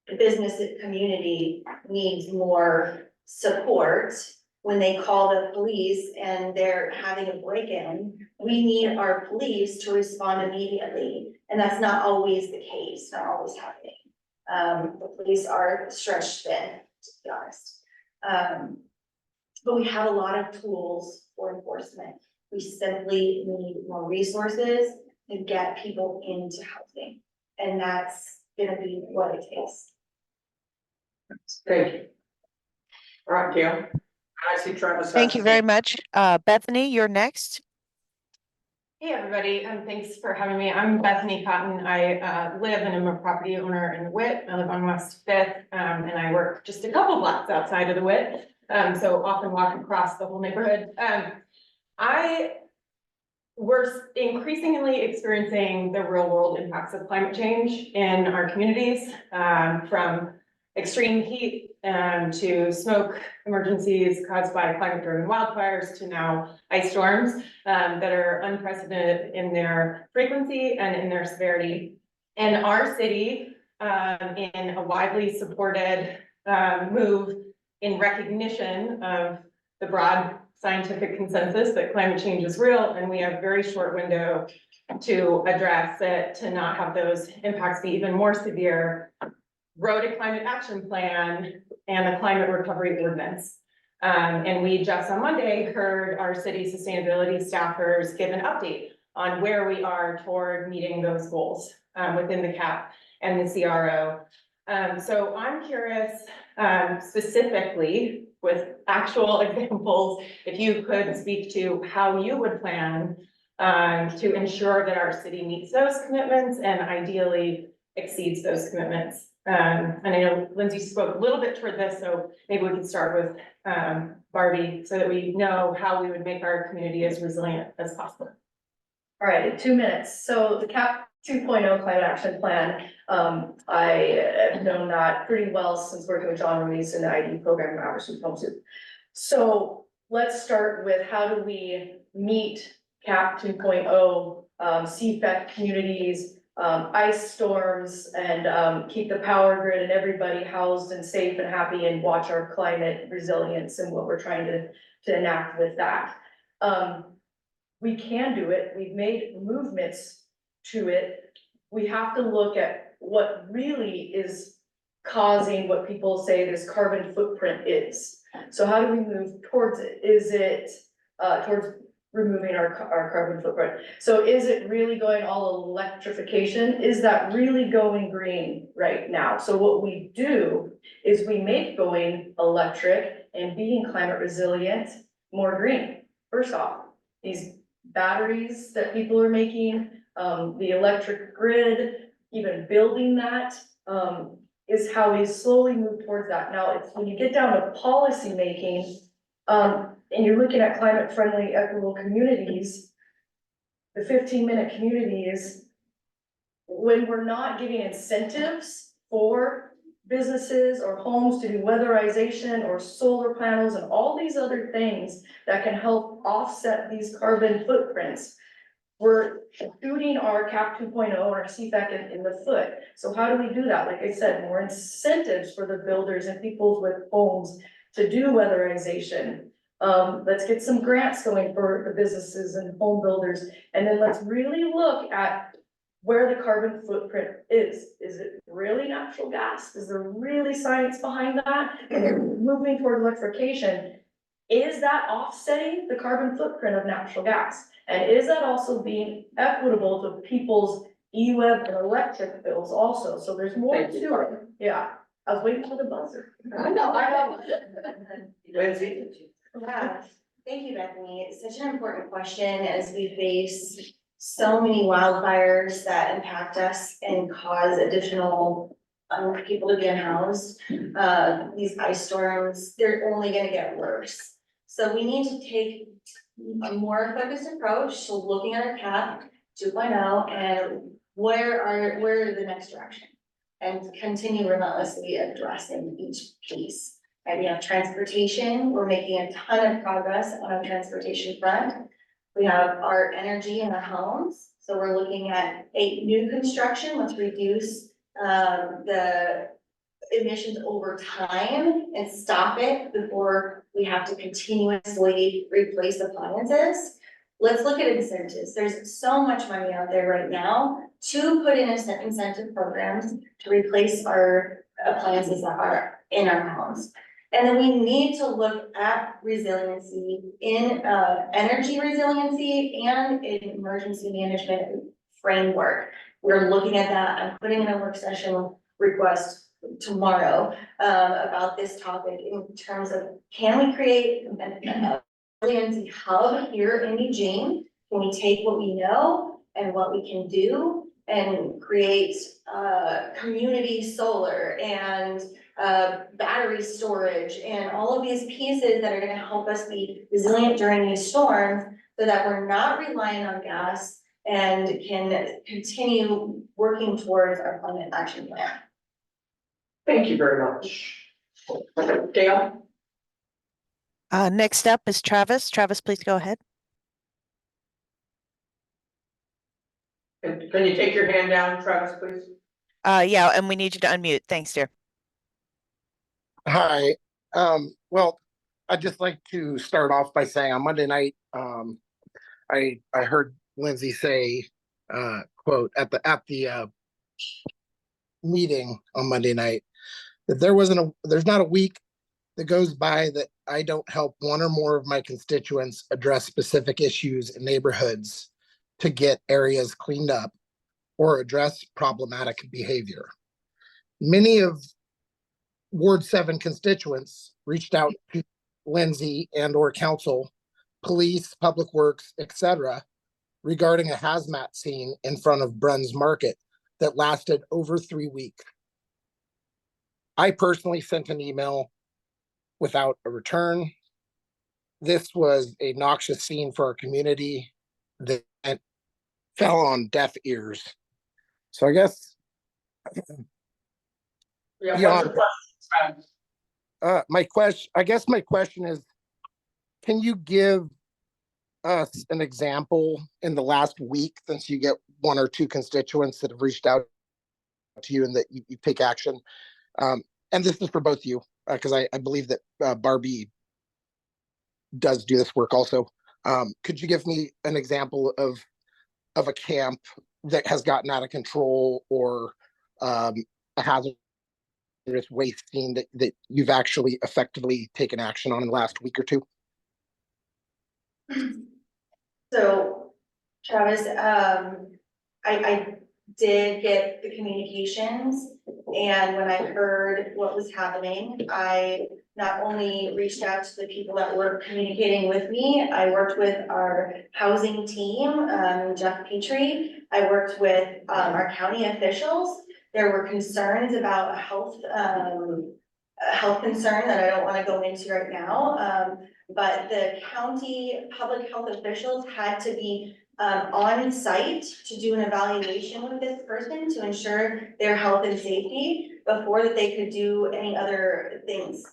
The business community needs more support when they call the police and they're having a break-in. We need our police to respond immediately, and that's not always the case, not always happening. The police are stretched thin, to be honest. But we have a lot of tools for enforcement. We simply need more resources to get people into housing, and that's gonna be what it takes. Thank you. All right, Gail. see Travis. Thank you very much. Bethany, you're next. Hey, everybody, thanks for having me. I'm Bethany Cotton. I live and am a property owner in the WIT. I live on West Fifth, and I work just a couple blocks outside of the WIT, so often walk across the whole neighborhood. We're increasingly experiencing the real world impacts of climate change in our communities, from extreme heat to smoke emergencies caused by climate-driven wildfires to now ice storms that are unprecedented in their frequency and in their severity. And our city, in a widely supported move in recognition of the broad scientific consensus that climate change is real, and we have a very short window to address it, to not have those impacts be even more severe, wrote a climate action plan and a climate recovery ordinance. And we just on Monday heard our city sustainability staffers give an update on where we are toward meeting those goals within the CAP and the CRO. So I'm curious, specifically with actual examples, if you could speak to how you would plan to ensure that our city meets those commitments and ideally exceeds those commitments. And I know Lindsay spoke a little bit toward this, so maybe we can start with Barbie so that we know how we would make our community as resilient as possible. All right, in 2 minutes. So the CAP 2.0 climate action plan, I have known that pretty well since working with John Ruiz in the ID program at Robertson Homestead. So let's start with how do we meet CAP 2.0, CFEC communities, ice storms, and keep the power grid and everybody housed and safe and happy, and watch our climate resilience and what we're trying to enact with that. We can do it. We've made movements to it. We have to look at what really is causing what people say this carbon footprint is. So how do we move towards it? Is it towards removing our carbon footprint? So is it really going all electrification? Is that really going green right now? So what we do is we make going electric and being climate resilient more green. First off, these batteries that people are making, the electric grid, even building that, is how we slowly move towards that. Now, it's when you get down to policy making, and you're looking at climate friendly, equitable communities, the 15-minute communities, when we're not giving incentives for businesses or homes to do weatherization or solar panels and all these other things that can help offset these carbon footprints, we're shooting our CAP 2.0 or CFEC in the foot. So how do we do that? Like I said, more incentives for the builders and people with homes to do weatherization. Let's get some grants going for the businesses and home builders. And then let's really look at where the carbon footprint is. Is it really natural gas? Is there really science behind that? And we're moving toward electrification. Is that offsetting the carbon footprint of natural gas? And is that also being equitable to people's e-web and electric bills also? So there's more to it. Yeah, I was waiting for the buzzer. I know. Lindsay? Yeah, thank you, Bethany. It's such an important question as we face so many wildfires that impact us and cause additional people to be unhoused. These ice storms, they're only gonna get worse. So we need to take a more focused approach to looking at our CAP 2.0 and where are the next direction, and continue relentlessly addressing each piece. And we have transportation. We're making a ton of progress on our transportation front. We have our energy in our homes. So we're looking at new construction. Let's reduce the emissions over time and stop it before we have to continuously replace appliances. Let's look at incentives. There's so much money out there right now to put in incentive programs to replace our appliances that are in our homes. And then we need to look at resiliency in energy resiliency and in emergency management framework. We're looking at that. I'm putting in a work session request tomorrow, about this topic in terms of, can we create a resiliency hub here in Eugene? Can we take what we know and what we can do and create, community solar and, battery storage and all of these pieces that are gonna help us be resilient during these storms so that we're not relying on gas and can continue working towards our climate action plan. Thank you very much. Gail? Next up is Travis. Travis, please go ahead. Can you take your hand down, Travis, please? Yeah, and we need you to unmute. Thanks, dear. Hi, well, I'd just like to start off by saying on Monday night, I heard Lindsay say, quote, at the meeting on Monday night, that there's not a week that goes by that I don't help one or more of my constituents address specific issues in neighborhoods to get areas cleaned up or address problematic behavior. Many of Ward 7 constituents reached out to Lindsay and or council, police, public works, etc., regarding a hazmat scene in front of Bruns Market that lasted over 3 weeks. I personally sent an email without a return. This was a noxious scene for our community that fell on deaf ears. So I guess Yeah, my question is, can you give us an example in the last week, since you get one or two constituents that have reached out to you and that you take action? And this is for both of you, because I believe that Barbie does do this work also. Could you give me an example of a camp that has gotten out of control, or a hazardous waste scene that you've actually effectively taken action on in the last week or two? So, Travis, I did get the communications, and when I heard what was happening, I not only reached out to the people that were communicating with me, I worked with our housing team, Jeff Petrie. I worked with our county officials. There were concerns about a health concern that I don't want to go into right now. But the county public health officials had to be on site to do an evaluation with this person to ensure their health and safety before that they could do any other things.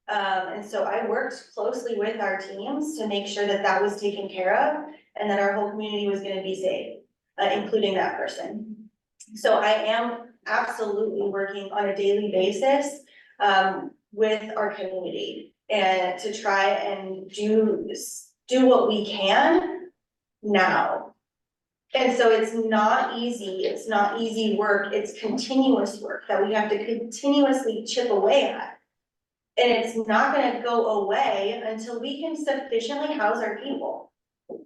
And so I worked closely with our teams to make sure that that was taken care of and that our whole community was going to be safe, including that person. So I am absolutely working on a daily basis with our community and to try and do what we can now. And so it's not easy work, it's continuous work that we have to continuously chip away at. And it's not gonna go away until we can sufficiently house our people.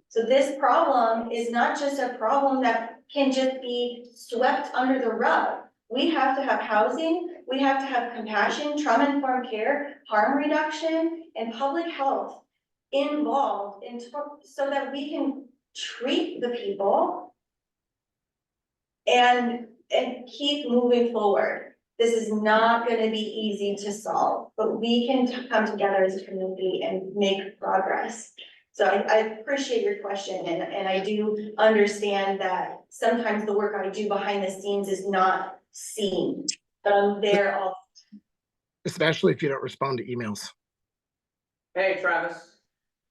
So this problem is not just a problem that can just be swept under the rug. We have to have housing, we have to have compassion, trauma-informed care, harm reduction, and public health involved so that we can treat the people and keep moving forward. This is not gonna be easy to solve, but we can come together as a community and make progress. So I appreciate your question, and I do understand that sometimes the work I do behind the scenes is not seen, but I'm there all. Especially if you don't respond to emails. Hey, Travis.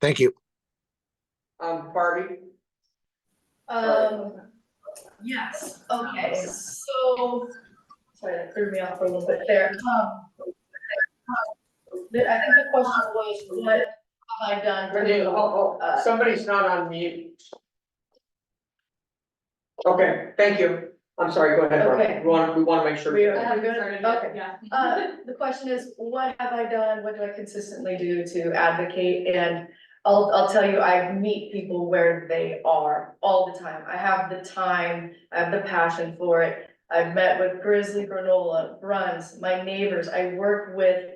Thank you. Barbie? Yes, okay, so, sorry, that threw me off for a little bit there. I think the question was, what have I done to, Somebody's not on mute. Okay, thank you. I'm sorry, go ahead, Barbie. Okay. We want to make sure. We are good? Okay. Yeah. The question is, what have I done? What do I consistently do to advocate? And I'll tell you, I meet people where they are all the time. I have the time, I have the passion for it. I've met with Grizzly Granola, Bruns, my neighbors. I work with,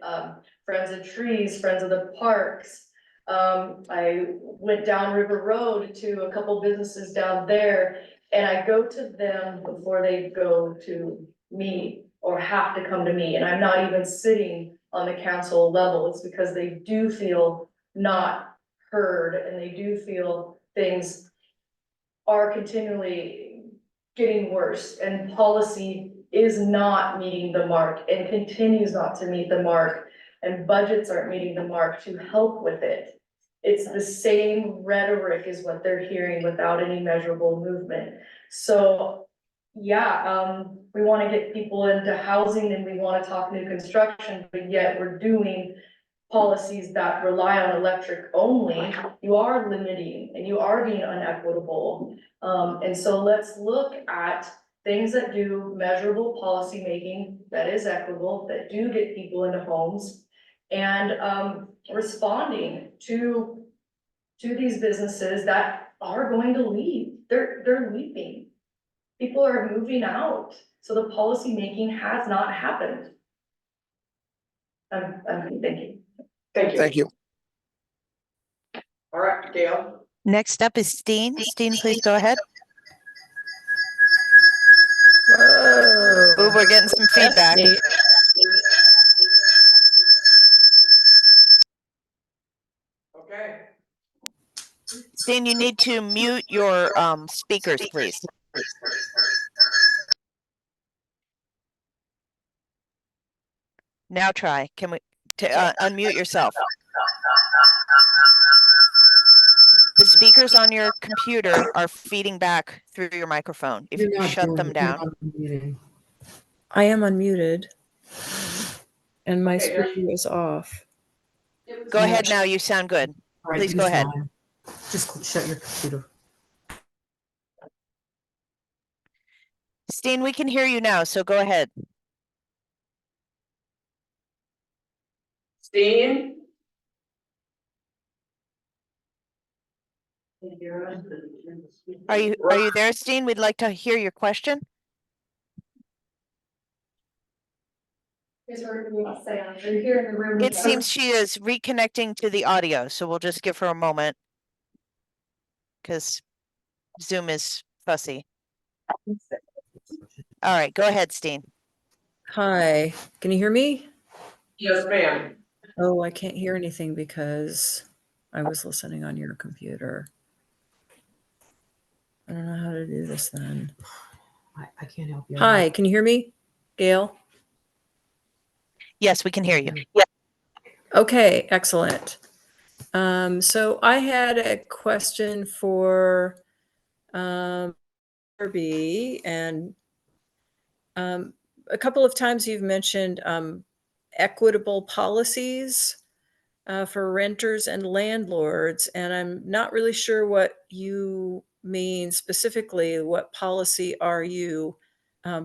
Friends of Trees, Friends of the Parks. I went down River Road to a couple businesses down there, and I go to them before they go to me or have to come to me, and I'm not even sitting on the council level. It's because they do feel not heard, and they do feel things are continually getting worse, and policy is not meeting the mark and continues not to meet the mark, and budgets aren't meeting the mark to help with it. It's the same rhetoric is what they're hearing without any measurable movement. So, yeah, we wanna get people into housing and we wanna talk new construction, but yet we're doing policies that rely on electric only. You are limiting and you are being unequitable. And so let's look at things that do measurable policy making that is equitable, that do get people into homes, and responding to these businesses that are going to leave. They're leaving. People are moving out. So the policy making has not happened. I'm thinking. Thank you. Thank you. All right, Gail. Next up is Steen. Steen, please go ahead. Whoa. Ooh, we're getting some feedback. That's neat. Okay. Steen, you need to mute your speakers, please. Now try. Can we unmute yourself? The speakers on your computer are feeding back through your microphone. If you shut them down. I am unmuted. And my Okay, there- screen is off. Go ahead now. You sound good. Please go ahead. Just shut your computer. Steen, we can hear you now, so go ahead. Steen? Are you there, Steen? We'd like to hear your question. It seems she is reconnecting to the audio, so we'll just give her a moment. Because Zoom is fussy. All right, go ahead, Steen. Hi, can you hear me? Yes, ma'am. Oh, I can't hear anything because I was listening on your computer. I don't know how to do this then. I can't help you. Hi, can you hear me, Gail? Yes, we can hear you. Okay, excellent. So I had a question for Barbie, and a couple of times you've mentioned equitable policies for renters and landlords, and I'm not really sure what you mean specifically. What policy are you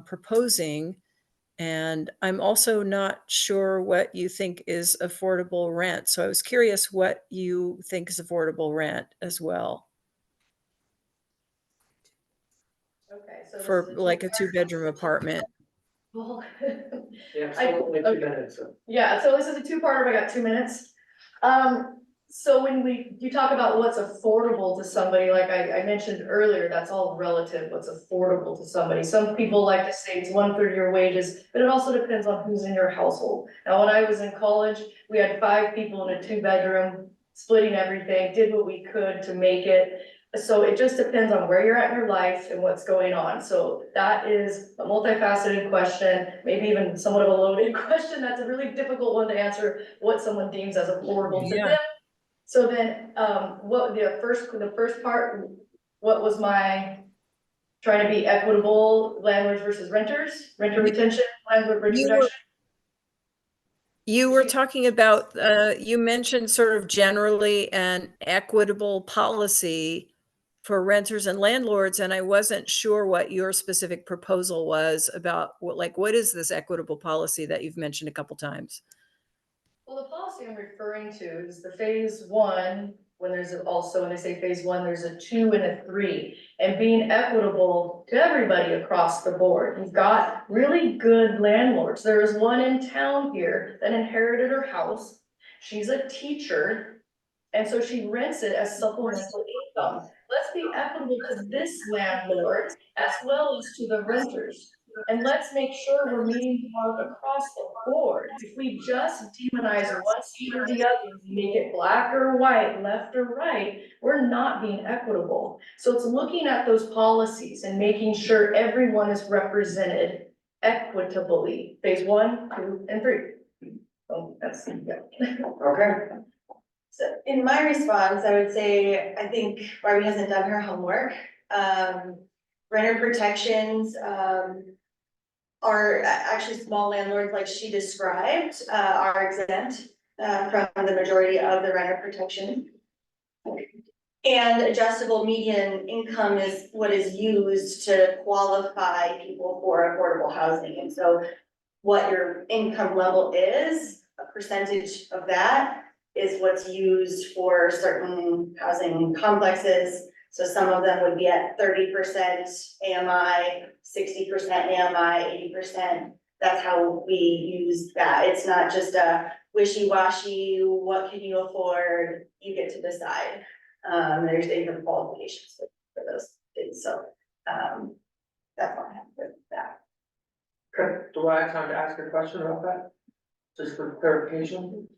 proposing? And I'm also not sure what you think is affordable rent. So I was curious what you think is affordable rent as well. Okay, so. For like a 2-bedroom apartment. Well, Yeah, so only 2 minutes. So. yeah, so this is a two-parter, I got 2 minutes. So when you talk about what's affordable to somebody, like I mentioned earlier, that's all relative, what's affordable to somebody. Some people like to say it's 1/3 of your wages, but it also depends on who's in your household. Now, when I was in college, we had 5 people in a 2-bedroom, splitting everything, did what we could to make it. So it just depends on where you're at in your life and what's going on. So that is a multifaceted question, maybe even somewhat of a loaded question. That's a really difficult one to answer, what someone deems as affordable to them. So then, what the first part, what was my trying to be equitable, landlords versus renters, renter retention, landlord retention? You were talking about, you mentioned sort of generally an equitable policy for renters and landlords, and I wasn't sure what your specific proposal was about what is this equitable policy that you've mentioned a couple times? Well, the policy I'm referring to is the phase 1, when there's also, when I say phase one, there's a 2 and a 3. And being equitable to everybody across the board. You've got really good landlords. There is one in town here that inherited her house. She's a teacher, and so she rents it as supplemental income. Let's be equitable to this landlord as well as to the renters. And let's make sure we're meeting the mark across the board. If we just demonize one side or the other, make it black or white, left or right, we're not being equitable. So it's looking at those policies and making sure everyone is represented equitably, phase 1, 2, and 3. Oh, that's, yeah. Okay, So in my response, I would say, I think Barbie hasn't done her homework. Renter protections, are actually small landlords like she described, are exempt, from the majority of the renter protection. And adjustable median income is what is used to qualify people for affordable housing. And so what your income level is, a percentage of that is what's used for certain housing complexes. So some of them would be at 30% AMI, 60% AMI, 80%. That's how we use that. It's not just a wishy-washy, what can you afford? You get to decide. There's income qualifications for those things. So that's all I have for that. okay, do I have time to ask a question about that? Just for clarification?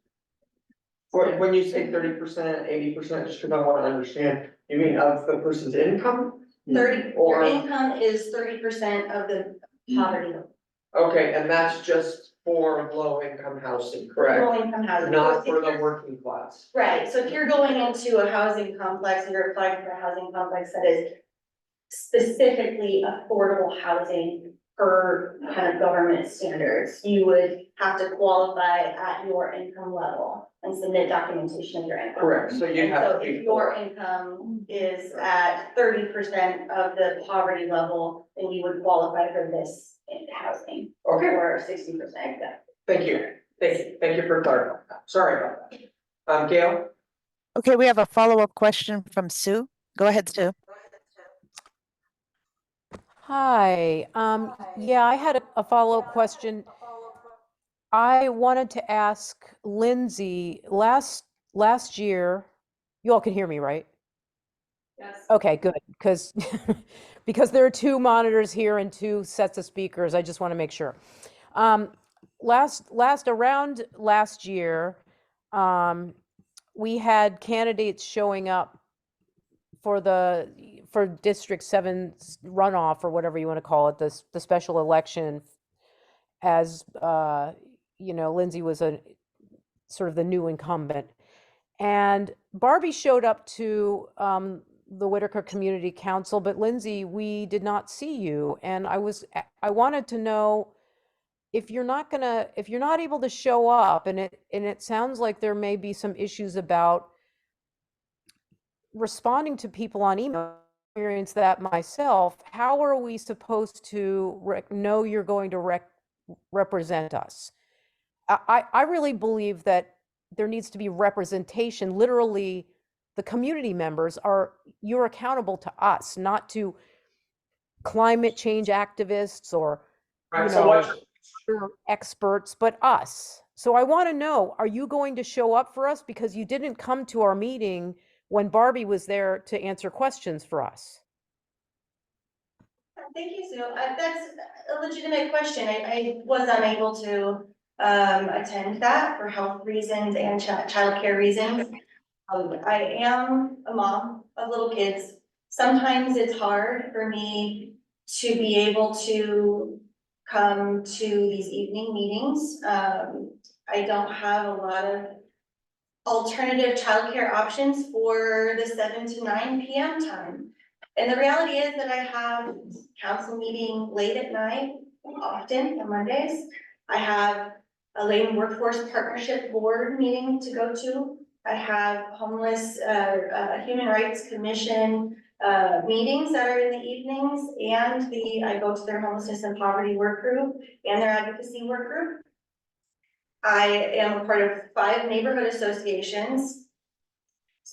When you say 30%, 80%, just because I want to understand, you mean of the person's income? 30, Or- your income is 30% of the poverty level. Okay, and that's just for low income housing, correct? Low income housing. Not So for if the you're- working class. Right, so if you're going into a housing complex, and you're applying for a housing complex that is specifically affordable housing per kind of government standards, you would have to qualify at your income level and submit documentation of your income. Correct, so you And have so to if be your for, income is at 30% of the poverty level, then you would qualify for this housing. okay, Or 60%, yeah. thank you for clarifying that, sorry about that. Gail? Okay, we have a follow-up question from Sue. Go ahead, Sue. Hi, yeah, I had a follow-up question. I wanted to ask Lindsay, last year, you all can hear me, right? Yes. Okay, good, because because there are 2 monitors here and 2 sets of speakers. I just want to make sure. Last year, we had candidates showing up for District 7's runoff, or whatever you want to call it, the special election, as Lindsay was a sort of the new incumbent. And Barbie showed up to the Whitaker Community Council, but Lindsay, we did not see you. And I wanted to know if you're not able to show up, and it sounds like there may be some issues about responding to people on email. Experience that myself. How are we supposed to know you're going to represent us? I really believe that there needs to be representation. Literally, the community members you're accountable to us, not to climate change activists or Right, so what's experts, but us. So I want to know, are you going to show up for us? Because you didn't come to our meeting when Barbie was there to answer questions for us. Thank you, Sue. That's a legitimate question. I was unable to attend that for health reasons and childcare reasons. I am a mom of little kids. Sometimes it's hard for me to be able to come to these evening meetings. I don't have a lot of alternative childcare options for the 7 to 9 p.m. time. And the reality is that I have council meeting late at night, often on Mondays. I have a Latent Workforce Partnership Board meeting to go to. I have homeless, Human Rights Commission meetings that are in the evenings, and I go to their homelessness and poverty work group and their advocacy work group. I am a part of 5 neighborhood associations.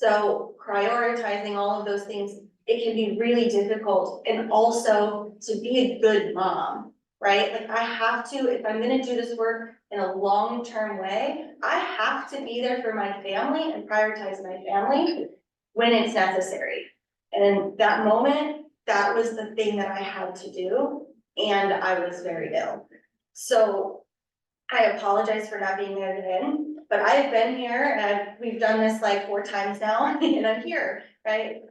So prioritizing all of those things, it can be really difficult, and also to be a good mom, right? Like I have to, if I'm gonna do this work in a long-term way, I have to be there for my family and prioritize my family when it's necessary. And that moment, that was the thing that I had to do, and I was very ill. So I apologize for not being there then, but I've been here and we've done this like 4 times now and I'm here, right?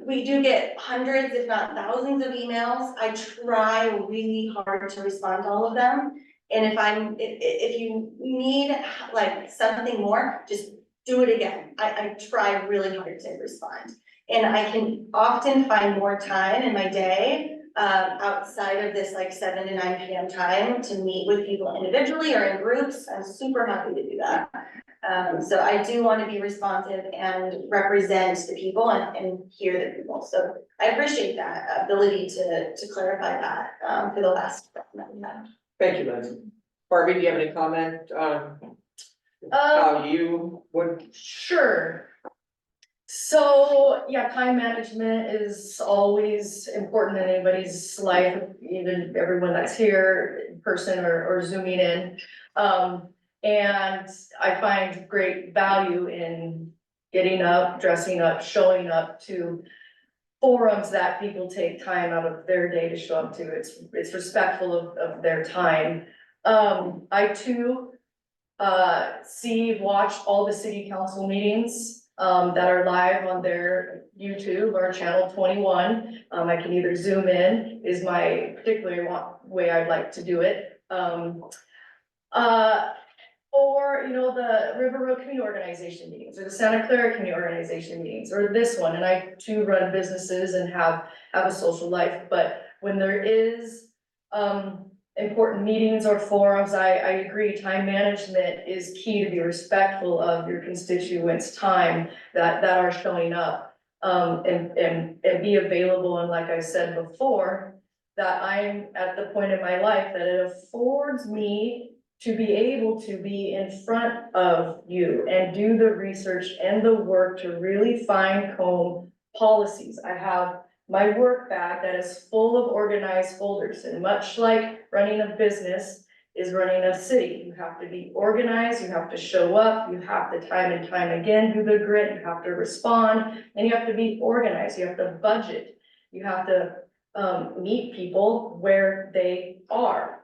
We do get hundreds, if not thousands of emails. I try really hard to respond to all of them. And if you need like something more, just do it again. I try really hard to respond. And I can often find more time in my day outside of this like 7 to 9 p.m. time to meet with people individually or in groups. I'm super happy to do that. So I do want to be responsive and represent the people and hear the people. So I appreciate that ability to clarify that for the last. Thank you, Lindsay. Barbie, do you have any comment on how you would? Sure. So, yeah, time management is always important in anybody's life, even everyone that's here in person or zooming in. And I find great value in getting up, dressing up, showing up to forums that people take time out of their day to show up to. It's respectful of their time. I too watch all the city council meetings that are live on their YouTube or channel 21. I can either zoom in, is my particular way I'd like to do it. Or, you know, the River Road Community Organization meetings, or the Santa Clara Community Organization meetings, or this one, and I too run businesses and have a social life, but when there is important meetings or forums, I agree, time management is key to be respectful of your constituents' time that are showing up, and be available, and like I said before, that I'm at the point in my life that it affords me to be able to be in front of you and do the research and the work to really fine comb policies. I have my work bag that is full of organized folders, and much like running a business is running a city, you have to be organized, you have to show up, you have to time and time again do the grit, you have to respond, and you have to be organized, you have to budget, you have to meet people where they are.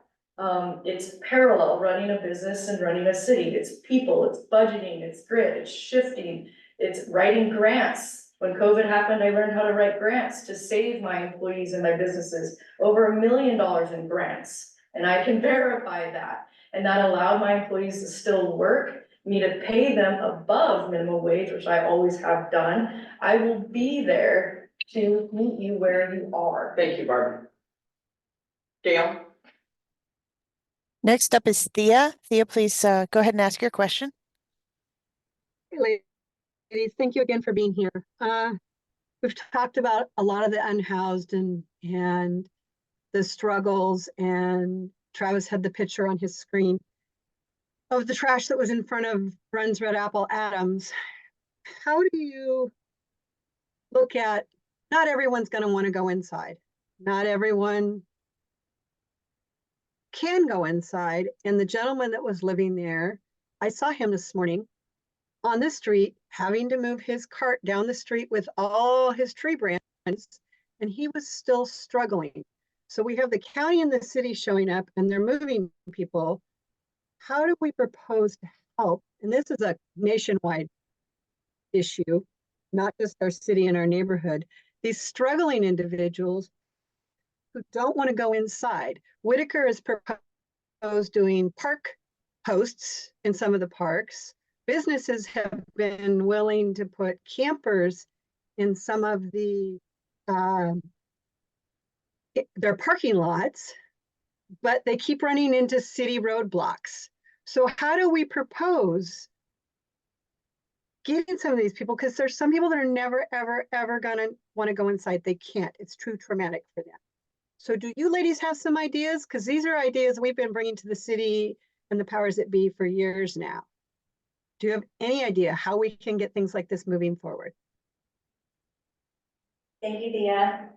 It's parallel running a business and running a city. It's people, it's budgeting, it's grit, it's shifting, it's writing grants. When COVID happened, I learned how to write grants to save my employees and my businesses, over $1 million in grants. And I can verify that. And that allowed my employees to still work, me to pay them above minimum wage, which I always have done. I will be there to meet you where you are. Thank you, Barbie. Gail? Next up is Thea. Thea, please go ahead and ask your question. Hey, ladies, thank you again for being here. We've talked about a lot of the unhoused and the struggles, and Travis had the picture on his screen of the trash that was in front of Bruns Red Apple Adams. How do you look at, not everyone's going to want to go inside. Not everyone can go inside. And the gentleman that was living there, I saw him this morning on the street, having to move his cart down the street with all his tree branches, and he was still struggling. So we have the county and the city showing up, and they're moving people. How do we propose to help? And this is a nationwide issue, not just our city and our neighborhood. These struggling individuals who don't want to go inside. Whitaker has proposed doing park posts in some of the parks. Businesses have been willing to put campers in some of the their parking lots, but they keep running into city roadblocks. So how do we propose getting some of these people? Because there's some people that are never, ever, ever gonna want to go inside. They can't. It's too traumatic for them. So do you ladies have some ideas? Because these are ideas we've been bringing to the city and the powers that be for years now. Do you have any idea how we can get things like this moving forward? Thank you, Dia.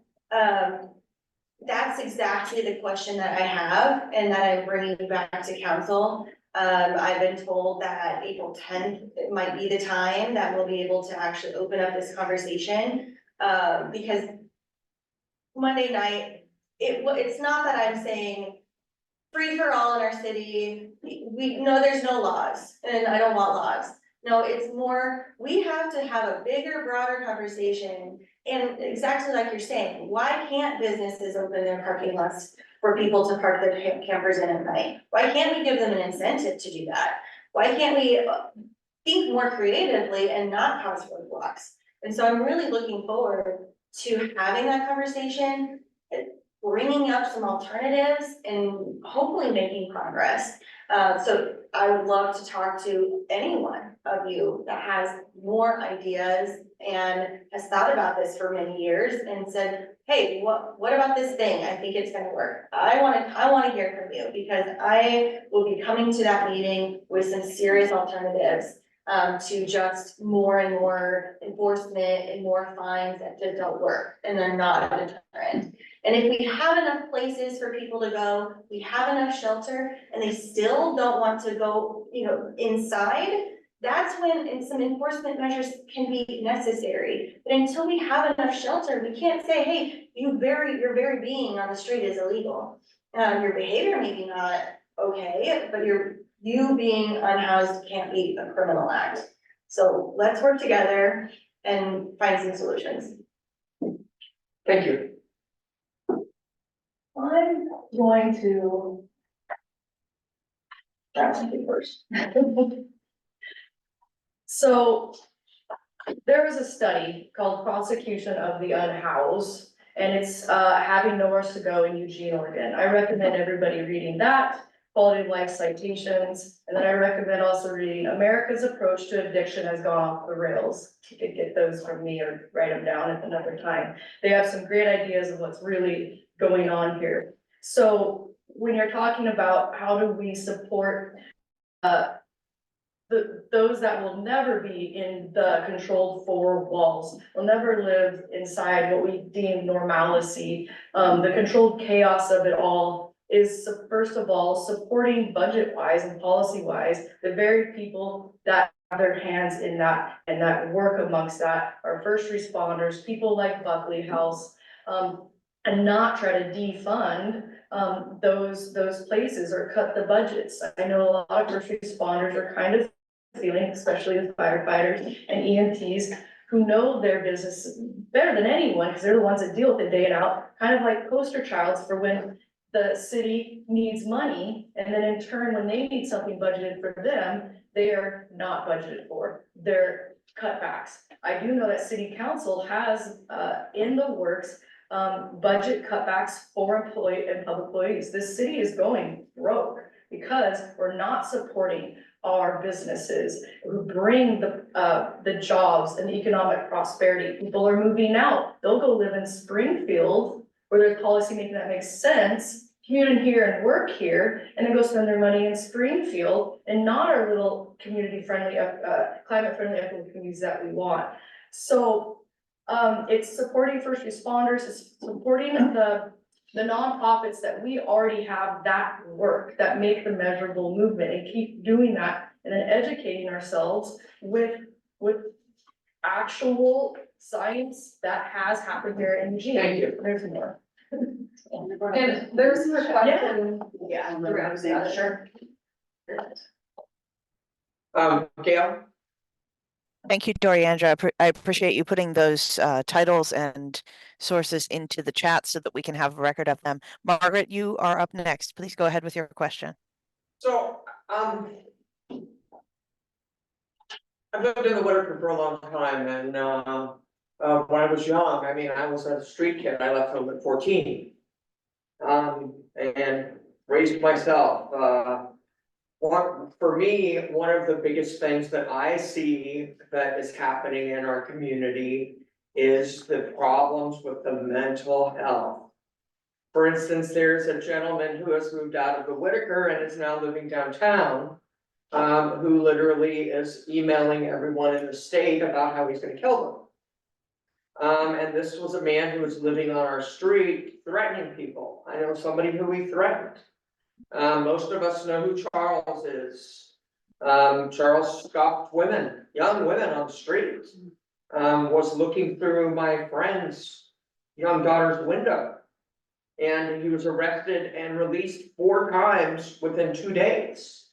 That's exactly the question that I have and that I'm bringing back to council. I've been told that April 10th might be the time that we'll be able to actually open up this conversation. Because Monday night, it's not that I'm saying free for all in our city. We know there's no laws and I don't want laws. No, it's more, we have to have a bigger, broader conversation. And exactly like you're saying, why can't businesses open their parking lots for people to park their campers in at night? Why can't we give them an incentive to do that? Why can't we think more creatively and not cause roadblocks? And so I'm really looking forward to having that conversation, bringing up some alternatives and hopefully making progress. So I would love to talk to anyone of you that has more ideas and has thought about this for many years and said, hey, what about this thing? I think it's gonna work. I wanna hear from you because I will be coming to that meeting with some serious alternatives to just more and more enforcement and more fines that just don't work and they're not a deterrent. And if we have enough places for people to go, we have enough shelter and they still don't want to go, inside, that's when some enforcement measures can be necessary. But until we have enough shelter, we can't say, hey, your very being on the street is illegal. Your behavior may be not okay, but you being unhoused can't be a criminal act. So let's work together and find some solutions. Thank you. I'm going to grab something first. So there was a study called Prosecution of the Unhoused, and it's having nowhere to go in Eugene, Oregon. I recommend everybody reading that, quality of life citations, and then I recommend also reading America's Approach to Addiction Has Gone Off the Rails. You could get those from me or write them down at another time. They have some great ideas of what's really going on here. So when you're talking about how do we support those that will never be in the controlled four walls, will never live inside what we deem normalcy, the controlled chaos of it all is first of all supporting budget wise and policy wise the very people that have their hands in that and that work amongst that, our first responders, people like Buckley House, and not try to defund those places or cut the budgets. I know a lot of first responders are kind of feeling, especially the firefighters and EMTs, who know their business better than anyone, because they're the ones that deal with it day and out, kind of like poster childs for when the city needs money, and then in turn, when they need something budgeted for them, they are not budgeted for. They're cutbacks. I do know that city council has in the works budget cutbacks for employee and public employees. This city is going broke because we're not supporting our businesses who bring the jobs and economic prosperity. People are moving out. They'll go live in Springfield where there's policy making that makes sense, commute in here and work here, and then go spend their money in Springfield and not our little community friendly, climate friendly equitable communities that we want. So it's supporting first responders, it's supporting the nonprofits that we already have that work, that make the measurable movement, and keep doing that, and then educating ourselves with actual science that has happened here in Eugene. Thank you. There's more. And there's a question. Yeah, sure. Gail? Thank you, Doriandra. I appreciate you putting those titles and sources into the chat so that we can have a record of them. Margaret, you are up next. Please go ahead with your question. So, I've lived in the Whitaker for a long time, and when I was young, I mean, I was a street kid. I left home at 14. And raised myself. For me, one of the biggest things that I see that is happening in our community is the problems with the mental health. For instance, there's a gentleman who has moved out of the Whitaker and is now living downtown. who literally is emailing everyone in the state about how he's gonna kill them. And this was a man who was living on our street threatening people. I know somebody who he threatened. Most of us know who Charles is. Charles stalked women, young women on the street. Was looking through my friend's young daughter's window. And he was arrested and released 4 times within 2 days.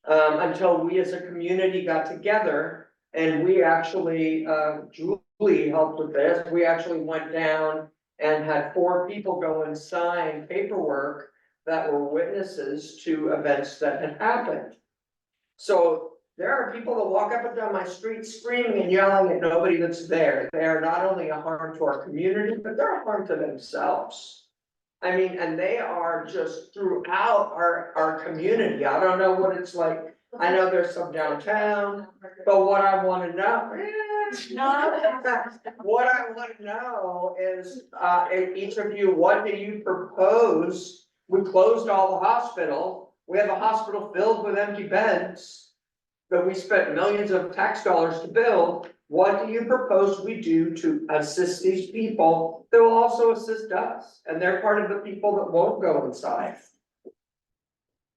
Until we as a community got together and we actually, Julie helped with this. We actually went down and had 4 people go and sign paperwork that were witnesses to events that had happened. So there are people that walk up and down my street screaming and yelling at nobody that's there. They are not only a harm to our community, but they're a harm to themselves. I mean, and they are just throughout our community. I don't know what it's like. I know there's some downtown, but what I wanna know, what I wanna know is, if each of you, what do you propose? We closed all the hospital. We have a hospital filled with empty beds that we spent millions of tax dollars to build. What do you propose we do to assist these people that will also assist us? And they're part of the people that won't go inside.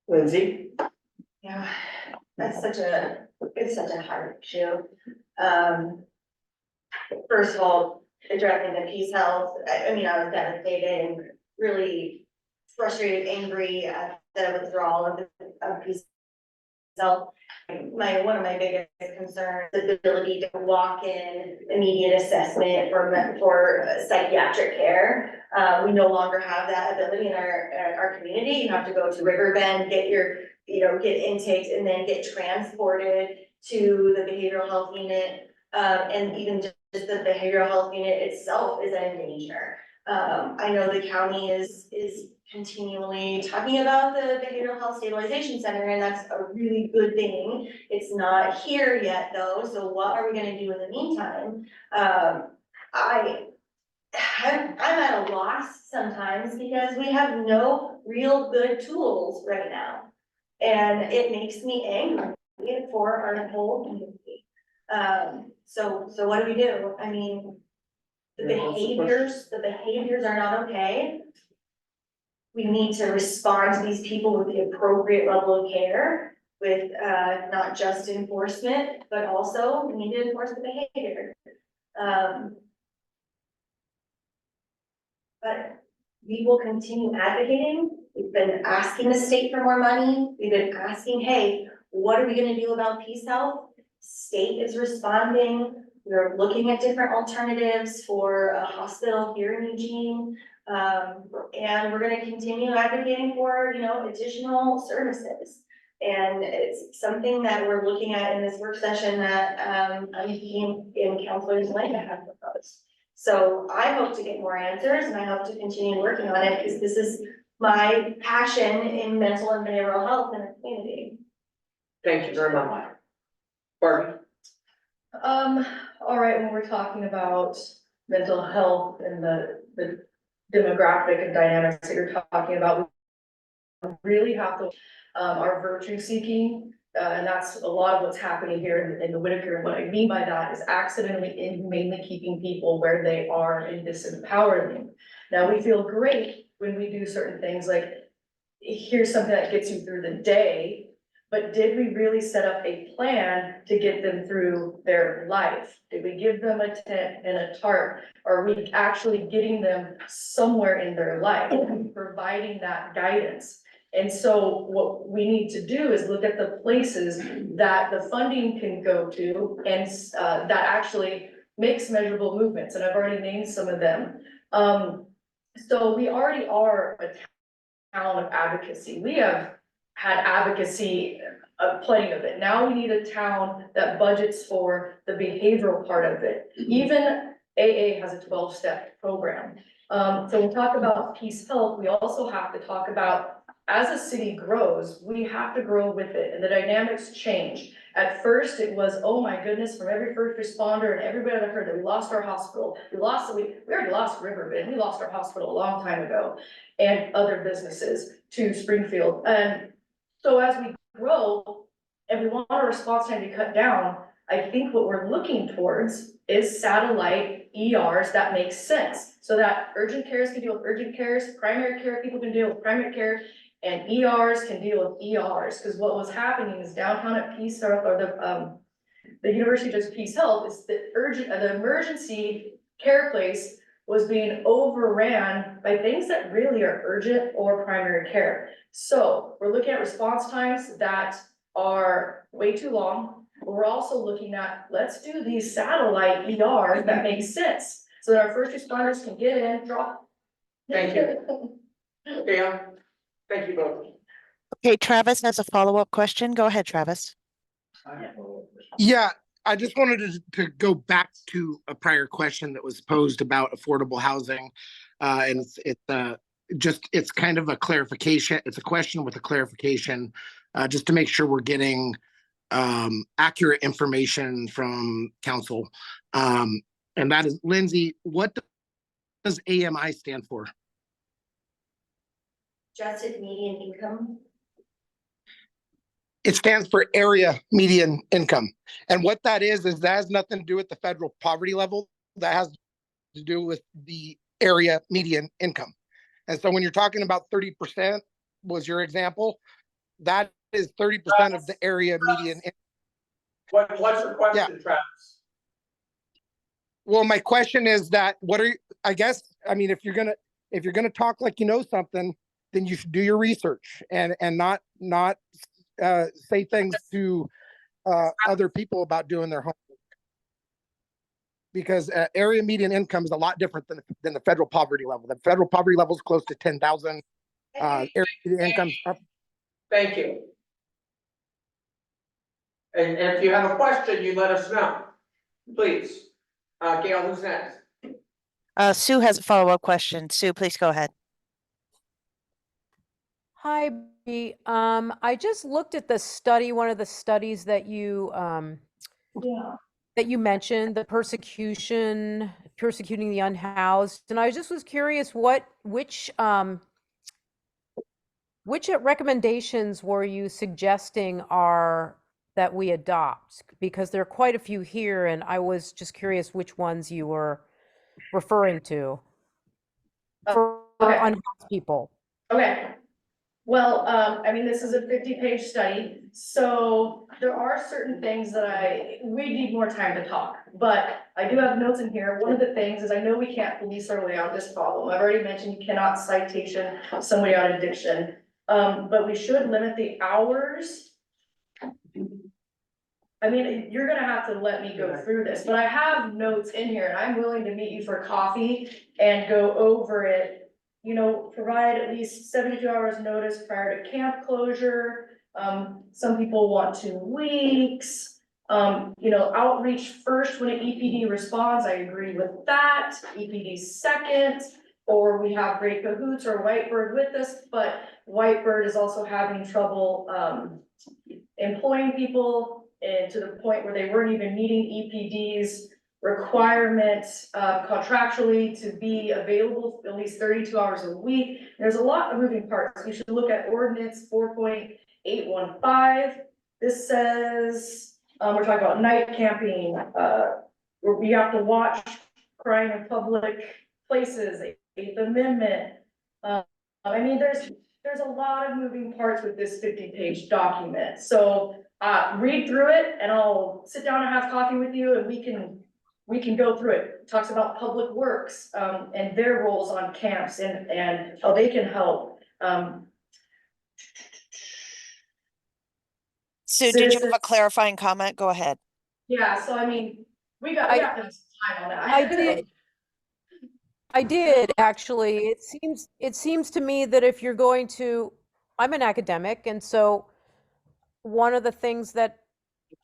Lindsay? Yeah, it's such a hard issue. First of all, addressing the Peace Health, I mean, I was devastated and really frustrated, angry at the withdrawal of Peace Health. One of my biggest concerns is the ability to walk in immediate assessment for psychiatric care. We no longer have that ability in our community. You have to go to Riverbend, get your, get intakes and then get transported to the behavioral health unit. And even just the behavioral health unit itself is in danger. I know the county is continually talking about the behavioral health stabilization center, and that's a really good thing. It's not here yet though, so what are we gonna do in the meantime? I'm at a loss sometimes because we have no real good tools right now. And it makes me angry for our whole community. So what do? I mean, the behaviors are not okay. We need to respond to these people with the appropriate level of care, with not just enforcement, but also we need to enforce the behavior. But we will continue advocating. We've been asking the state for more money. We've been asking, hey, what are we gonna do about Peace Health? State is responding. We're looking at different alternatives for a hospital here in Eugene. And we're gonna continue advocating for, additional services. And it's something that we're looking at in this work session that, Eugene and Councilors Lane have proposed. So I hope to get more answers and I hope to continue working on it because this is my passion in mental and behavioral health in the community. Thank you very much. Barbie? All right, when we're talking about mental health and the demographic and dynamics that you're talking about, we really have to, our virtue seeking, and that's a lot of what's happening here in the Whitaker. And what I mean by that is accidentally inhumanely keeping people where they are and disempowering them. Now, we feel great when we do certain things like, here's something that gets you through the day, but did we really set up a plan to get them through their life? Did we give them a tent and a tarp? Are we actually getting them somewhere in their life, providing that guidance? And so what we need to do is look at the places that the funding can go to and that actually makes measurable movements. And I've already named some of them. So we already are a town of advocacy. We have had advocacy, plenty of it. Now we need a town that budgets for the behavioral part of it. Even AA has a 12-step program. So we talk about Peace Health. We also have to talk about, as a city grows, we have to grow with it, and the dynamics change. At first, it was, oh my goodness, from every first responder and everybody that heard that we lost our hospital. We already lost Riverbend. We lost our hospital a long time ago, and other businesses to Springfield. And so as we grow and we want our response time to cut down, I think what we're looking towards is satellite ERs that make sense. So that urgent cares can deal with urgent cares, primary care people can deal with primary care, and ERs can deal with ERs. Because what was happening is downtown at Peace Health, or the University of Just Peace Health, is the emergency care place was being overran by things that really are urgent or primary care. So we're looking at response times that are way too long. We're also looking at, let's do these satellite ERs that make sense, so that our first responders can get in, drop. Thank you. Okay, thank you both. Okay, Travis has a follow-up question. Go ahead, Travis. Yeah, I just wanted to go back to a prior question that was posed about affordable housing. And it's kind of a clarification. It's a question with a clarification, just to make sure we're getting accurate information from council. And that is, Lindsay, what does AMI stand for? Adjusted median income. It stands for area median income. And what that is that has nothing to do with the federal poverty level. That has to do with the area median income. And so when you're talking about 30% was your example, that is 30% of the area median income. What's your question, Travis? Well, my question is that I guess, I mean, if you're gonna talk like you know something, then you should do your research and not say things to other people about doing their homework. Because area median income is a lot different than the federal poverty level. The federal poverty level is close to 10,000. Area median income. Thank you. And if you have a question, you let us know, please. Gail, who's next? Sue has a follow-up question. Sue, please go ahead. Hi, Bea. I just looked at the study, one of the studies that you that you mentioned, the persecuting the unhoused, and I just was curious which recommendations were you suggesting that we adopt? Because there are quite a few here, and I was just curious which ones you were referring to for unhoused people. Okay. Well, I mean, this is a 50-page study, so there are certain things that we need more time to talk, but I do have notes in here. One of the things is I know we can't police our way out of this problem. I've already mentioned you cannot citation somebody out of addiction, but we should limit the hours. I mean, you're gonna have to let me go through this, but I have notes in here and I'm willing to meet you for coffee and go over it. You know, provide at least 72 hours notice prior to camp closure. Some people want 2 weeks. You know, outreach first when an EPD responds, I agree with that. EPD second, or we have Great Cahoots or Whitebird with us, but Whitebird is also having trouble employing people to the point where they weren't even meeting EPD's requirements contractually to be available at least 32 hours a week. There's a lot of moving parts. We should look at ordinance 4.815. This says, we're talking about night camping, where we have to watch crime in public places, 8th Amendment. I mean, there's a lot of moving parts with this 50-page document. So read through it and I'll sit down and have coffee with you and we can go through it. It talks about public works and their roles on camps and how they can help. Sue, did you have a clarifying comment? Go ahead. Yeah, so I mean, we got some time on that. I did actually. It seems to me that if you're going to, I'm an academic, and so one of the things that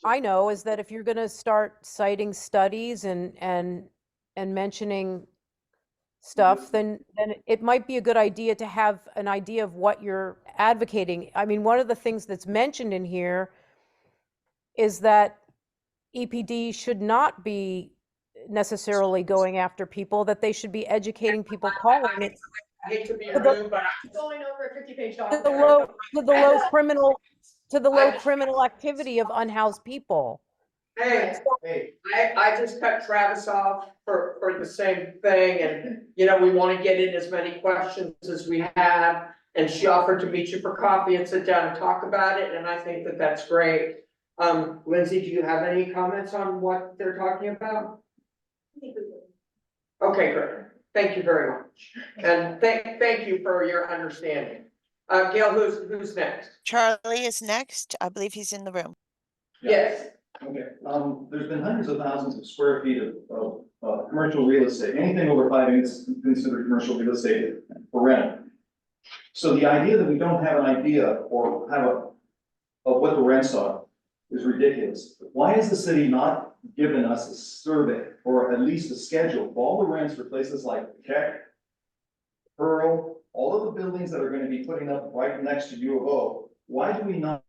I know is that if you're going to start citing studies and mentioning stuff, then it might be a good idea to have an idea of what you're advocating. I mean, one of the things that's mentioned in here is that EPD should not be necessarily going after people, that they should be educating people calling it. I hate to be rude, but Going over a 50-page The document. low criminal, to the low criminal activity of unhoused people. Hey, I just cut Travis off for the same thing, and, you know, we wanna get in as many questions as we have. And she offered to meet you for coffee and sit down and talk about it, and I think that that's great. Lindsay, do you have any comments on what they're talking about? Okay, great, thank you very much, and thank you for your understanding. Gail, who's next? Charlie is next. I believe he's in the room. Yes. Okay, there's been hundreds of thousands of square feet of commercial real estate, anything over 5 acres is considered commercial real estate for rent. So the idea that we don't have an idea or have of what the rents are is ridiculous. Why is the city not giving us a survey or at least a schedule of all the rents for places like Keck, Pearl, all of the buildings that are gonna be putting up right next to U of O? Why do we not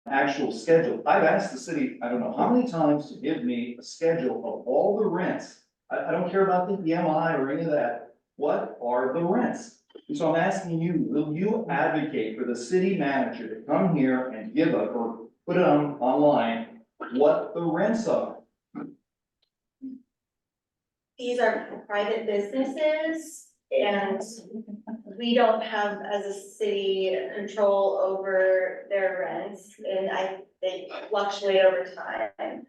actual schedule? I've asked the city, I don't know how many times, to give me a schedule of all the rents. I don't care about the EMI or any of that. What are the rents? So I'm asking you, will you advocate for the city manager to come here and give up or put it online what the rents are? These are private businesses and we don't have, as a city, control over their rents, and they fluctuate over time.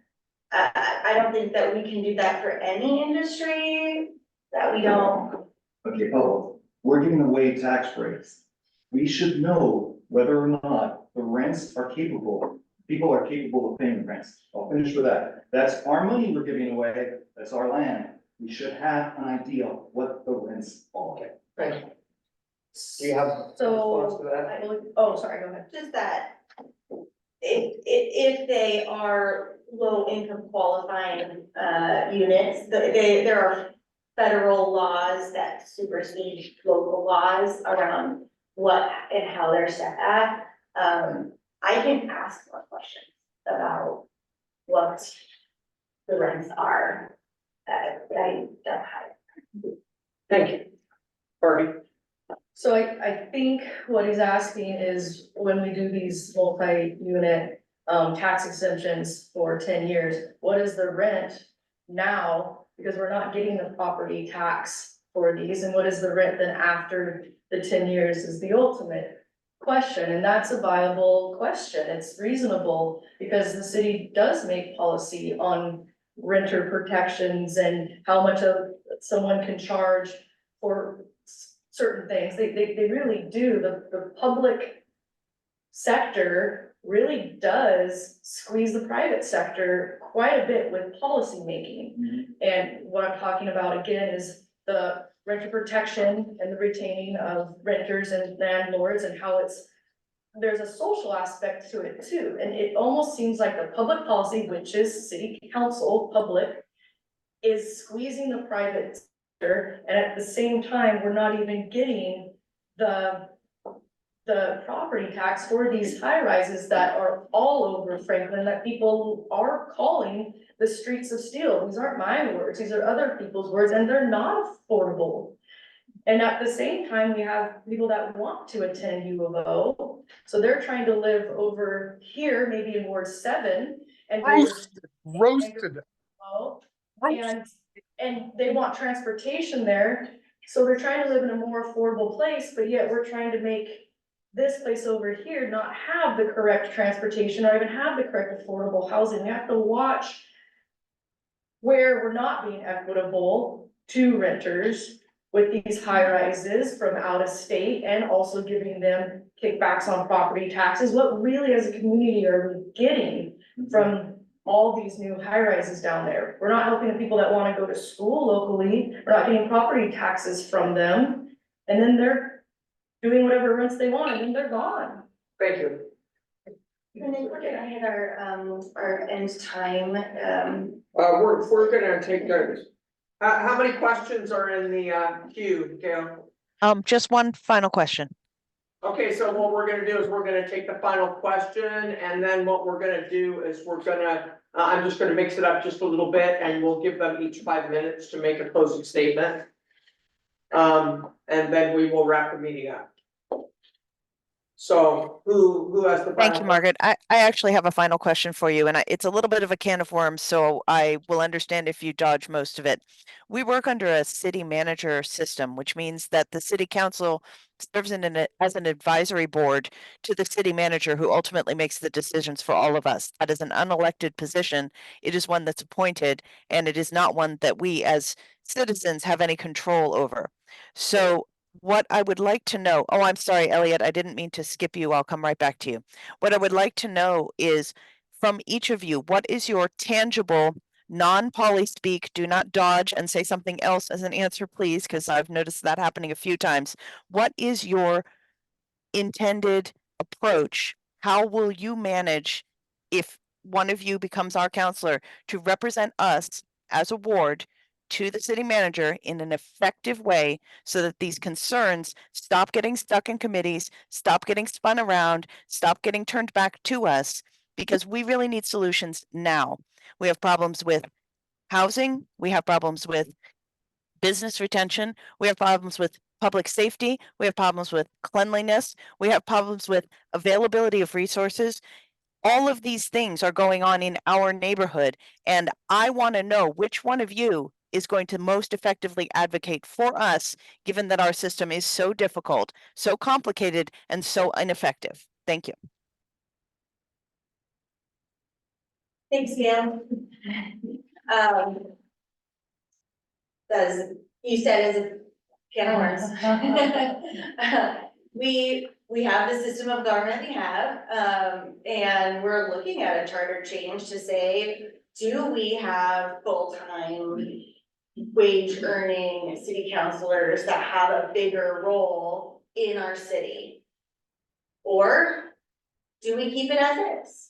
I don't think that we can do that for any industry, that we don't. Okay, oh, we're giving away tax breaks. We should know whether or not the rents are capable, people are capable of paying rents. I'll finish with that. That's our money we're giving away, that's our land. We should have an idea of what the rents are. Okay, thank you. Do you have a So, response to that? oh, sorry, go ahead. Just that if they are low income qualifying, units, there are federal laws that supersede local laws around what and how they're set at. I can ask more questions about what the rents are that I don't have. Thank you. Barbie? So I think what he's asking is when we do these multi-unit tax exemptions for 10 years, what is the rent now? Because we're not getting the property tax for these, and what is the rent then after the 10 years is the ultimate question, and that's a viable question. It's reasonable because the city does make policy on renter protections and how much of someone can charge for certain things. They really do. The public sector really does squeeze the private sector quite a bit with policymaking. And what I'm talking about again is the renter protection and the retaining of renters and landlords and how there's a social aspect to it too. And it almost seems like the public policy, which is city council public, is squeezing the private sector. And at the same time, we're not even getting the property tax for these high rises that are all over Franklin, that people are calling the streets of steel. These aren't my words, these are other people's words, and they're not affordable. And at the same time, we have people that want to attend U of O, so they're trying to live over here, maybe in Ward 7, and Roasted. And they want transportation there, so they're trying to live in a more affordable place, but yet we're trying to make this place over here not have the correct transportation or even have the correct affordable housing. We have to watch where we're not being equitable to renters with these high rises from out of state and also giving them kickbacks on property taxes. What really as a community are we getting from all these new high rises down there? We're not helping the people that want to go to school locally. We're not getting property taxes from them. And then they're doing whatever rents they want and then they're gone. Thank you. And then we're gonna hit our end time, We're gonna take those. How many questions are in the queue, Gail? Just one final question. Okay, so what we're gonna do is we're gonna take the final question, and then what we're gonna do is we're gonna, I'm just gonna mix it up just a little bit, and we'll give them each 5 minutes to make a closing statement. And then we will wrap the meeting up. So who has the final? Thank you, Margaret. I actually have a final question for you, and it's a little bit of a can of worms, so I will understand if you dodge most of it. We work under a city manager system, which means that the city council serves as an advisory board to the city manager, who ultimately makes the decisions for all of us. That is an unelected position. It is one that's appointed, and it is not one that we as citizens have any control over. So what I would like to know, oh, I'm sorry, Elliot, I didn't mean to skip you. I'll come right back to you. What I would like to know is from each of you, what is your tangible, non-poly speak, do not dodge and say something else as an answer, please, because I've noticed that happening a few times. What is your intended approach? How will you manage if one of you becomes our counselor to represent us as a ward to the city manager in an effective way so that these concerns stop getting stuck in committees, stop getting spun around, stop getting turned back to us, because we really need solutions now. We have problems with housing, we have problems with business retention, we have problems with public safety, we have problems with cleanliness, we have problems with availability of resources. All of these things are going on in our neighborhood, and I want to know which one of you is going to most effectively advocate for us, given that our system is so difficult, so complicated, and so ineffective. Thank you. Thanks, Gail. You said as a can of worms. We have the system of government we have, and we're looking at a charter change to say, do we have full-time wage earning city councilors that have a bigger role in our city? Or do we keep it as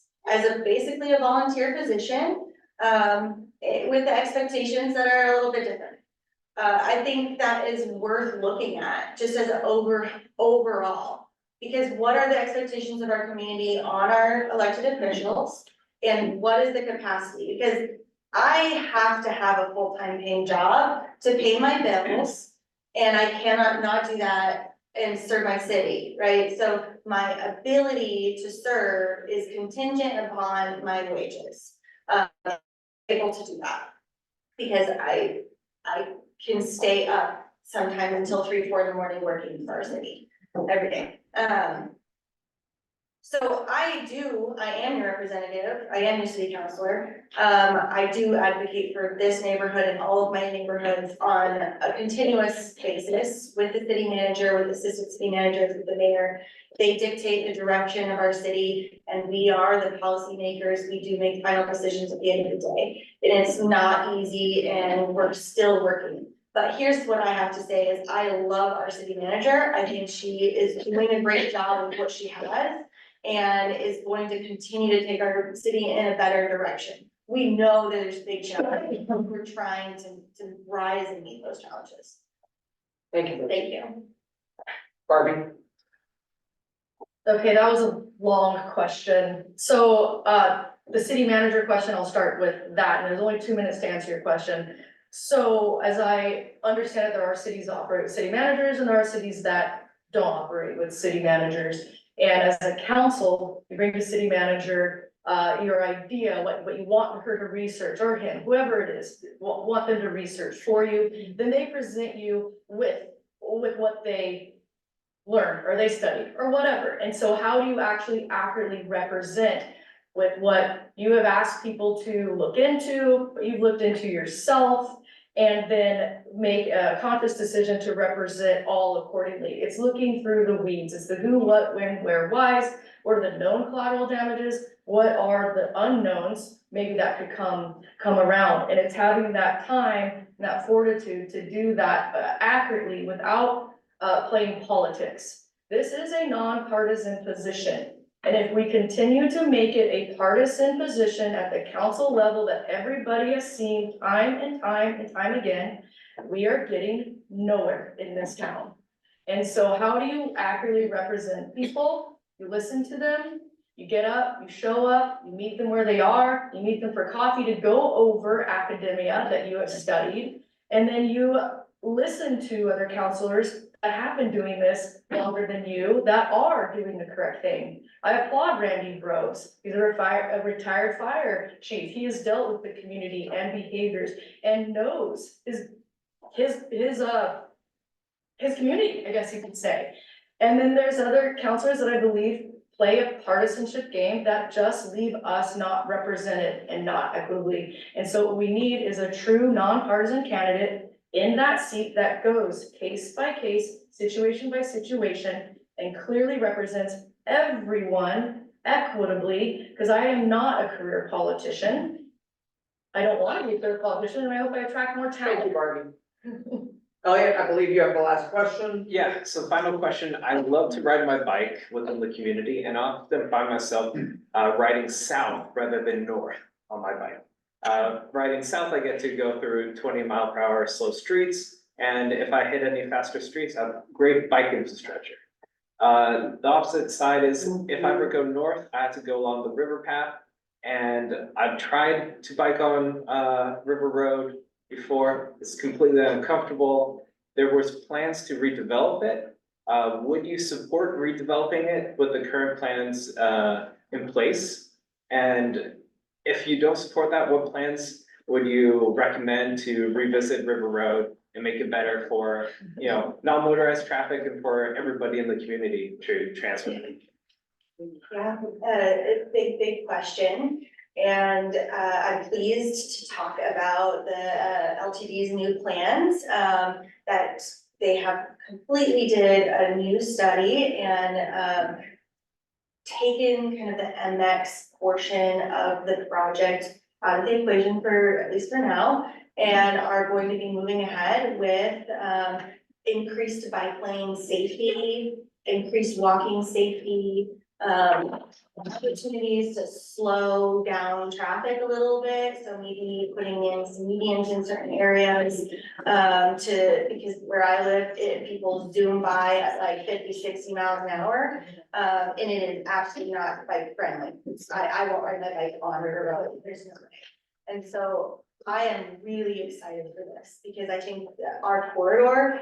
basically a volunteer position, with the expectations that are a little bit different? I think that is worth looking at, just as overall. Because what are the expectations of our community on our elected officials? And what is the capacity? Because I have to have a full-time paying job to pay my bills. And I cannot not do that and serve my city, right? So my ability to serve is contingent upon my wages. Able to do that. Because I can stay up sometimes until 3, 4 in the morning working for our city every day. So I am your representative, I am your city councilor. I do advocate for this neighborhood and all of my neighborhoods on a continuous basis with the city manager, with assistant city managers, with the mayor. They dictate the direction of our city, and we are the policymakers. We do make final decisions at the end of the day. And it's not easy, and we're still working. But here's what I have to say is I love our city manager. I think she is doing a great job with what she has and is going to continue to take our city in a better direction. We know there's big challenges. We're trying to rise and meet those challenges. Thank you. Thank you. Barbie? Okay, that was a long question. So, the city manager question, I'll start with that, and there's only 2 minutes to answer your question. So, as I understand it, there are cities that operate with city managers, and there are cities that don't operate with city managers. And as a council, you bring the city manager, your idea, what you want her to research, or him, whoever it is, want them to research for you. Then they present you with what they learned, or they studied, or whatever. And so how do you actually accurately represent with what you have asked people to look into, what you've looked into yourself, and then make a conscious decision to represent all accordingly? It's looking through the weeds. It's the who, what, when, where, whys. What are the known collateral damages? What are the unknowns? Maybe that could come around. And it's having that time, that fortitude to do that accurately without playing politics. This is a nonpartisan position. And if we continue to make it a partisan position at the council level that everybody has seen time and time again, we are getting nowhere in this town. And so how do you accurately represent people? You listen to them, you get up, you show up, you meet them where they are, you meet them for coffee to go over academia that you have studied, and then you listen to other counselors that have been doing this longer than you, that are doing the correct thing. I applaud Randy Rhodes. He's a retired fire chief. He has dealt with the community and behaviors and knows his community, I guess you could say. And then there's other counselors that I believe play a partisanship game that just leave us not represented and not equitably. And so what we need is a true nonpartisan candidate in that seat that goes case by case, situation by situation, and clearly represents everyone equitably, because I am not a career politician. I don't want to be a career politician, and I hope I attract more Thank you, talent. Barbie. Elliot, I believe you have the last question. Yeah, so final question, I love to ride my bike within the community and often find myself riding south rather than north on my bike. Riding south, I get to go through 20-mile-per-hour slow streets, and if I hit any faster streets, I have great bike infrastructure. The opposite side is if I ever go north, I have to go along the river path, and I've tried to bike on River Road before. It's completely uncomfortable. There was plans to redevelop it. Would you support redeveloping it with the current plans in place? And if you don't support that, what plans would you recommend to revisit River Road and make it better for, you know, non-motorized traffic and for everybody in the community to transfer? Yeah, a big question. And I'm pleased to talk about the LTD's new plans, that they have completely did a new study and taken kind of the MX portion of the project out of the equation for, at least for now, and are going to be moving ahead with increased bike lane safety, increased walking safety, opportunities to slow down traffic a little bit, so maybe putting in some medians in certain areas, because where I live, people zoom by at like 50-60 miles an hour, and it is absolutely not bike friendly. I won't ride my bike on River Road, there's no way. And so I am really excited for this, because I think that our corridor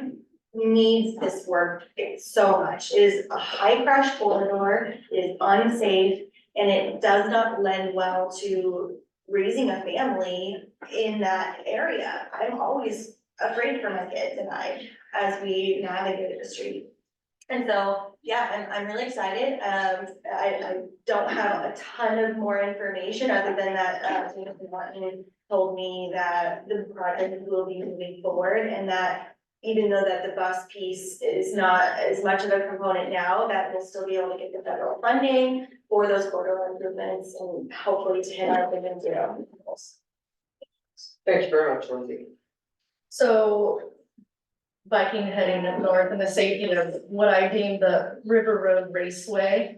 needs this work so much. It is a high crash corridor, it is unsafe, and it does not lend well to raising a family in that area. I'm always afraid for my kids and as we navigate the street. And so, yeah, I'm really excited. I don't have a ton of more information other than that, Martin told me that the project will be moving forward, and that even though that the bus piece is not as much of a component now, that we'll still be able to get the federal funding for those corridor improvements and hopefully to hit our Vision Zero goals. Thanks very much, Lindsay. So biking heading north and the safety of what I deem the River Road Raceway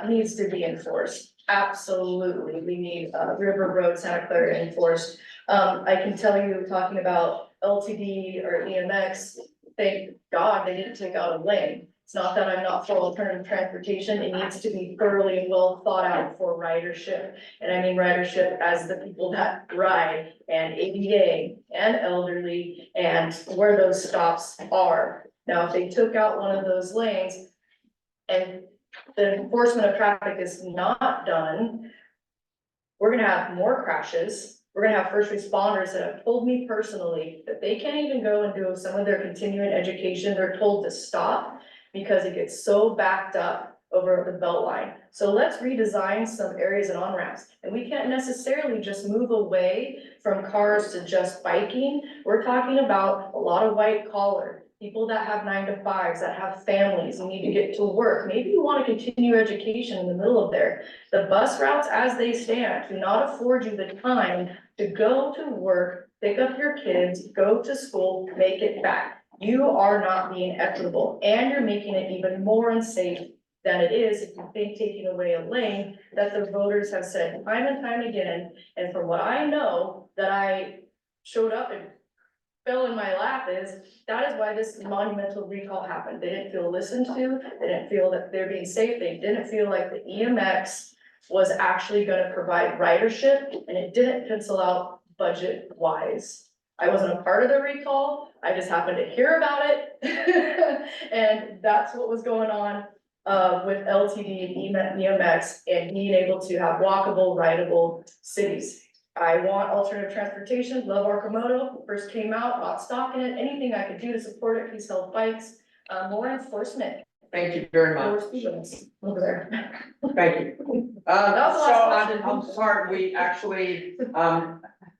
needs to be enforced. Absolutely, we need River Road Santa Clara enforced. I can tell you, talking about LTD or EMX, thank God they didn't take out a lane. It's not that I'm not for alternative transportation, it needs to be thoroughly and well thought out for ridership. And I mean ridership as the people that ride, and ADA and elderly, and where those stops are. Now, if they took out one of those lanes and the enforcement of traffic is not done, we're gonna have more crashes. We're gonna have first responders that have told me personally that they can't even go and do some of their continuing education. They're told to stop because it gets so backed up over the belt line. So let's redesign some areas and on-ramps. And we can't necessarily just move away from cars to just biking. We're talking about a lot of white collar, people that have 9-to-5s, that have families, you need to get to work. Maybe you want to continue education in the middle of there. The bus routes as they stand do not afford you the time to go to work, pick up your kids, go to school, make it back. You are not being equitable, and you're making it even more unsafe than it is if you think taking away a lane that the voters have said time and time again. And from what I know that I showed up and fell in my lap is, that is why this monumental recall happened. They didn't feel listened to, they didn't feel that they're being safe, they didn't feel like the EMX was actually gonna provide ridership, and it didn't pencil out budget wise. I wasn't a part of the recall, I just happened to hear about it. And that's what was going on, with LTD, Neomex, and being able to have walkable, rideable cities. I want alternative transportation, love Arcimoto, first came out, bought stock in it, anything I could do to support it, please help bikes, more enforcement. Thank you very Lower much. speed limits over there. Thank you. That was the So last question. I'm sorry, we actually,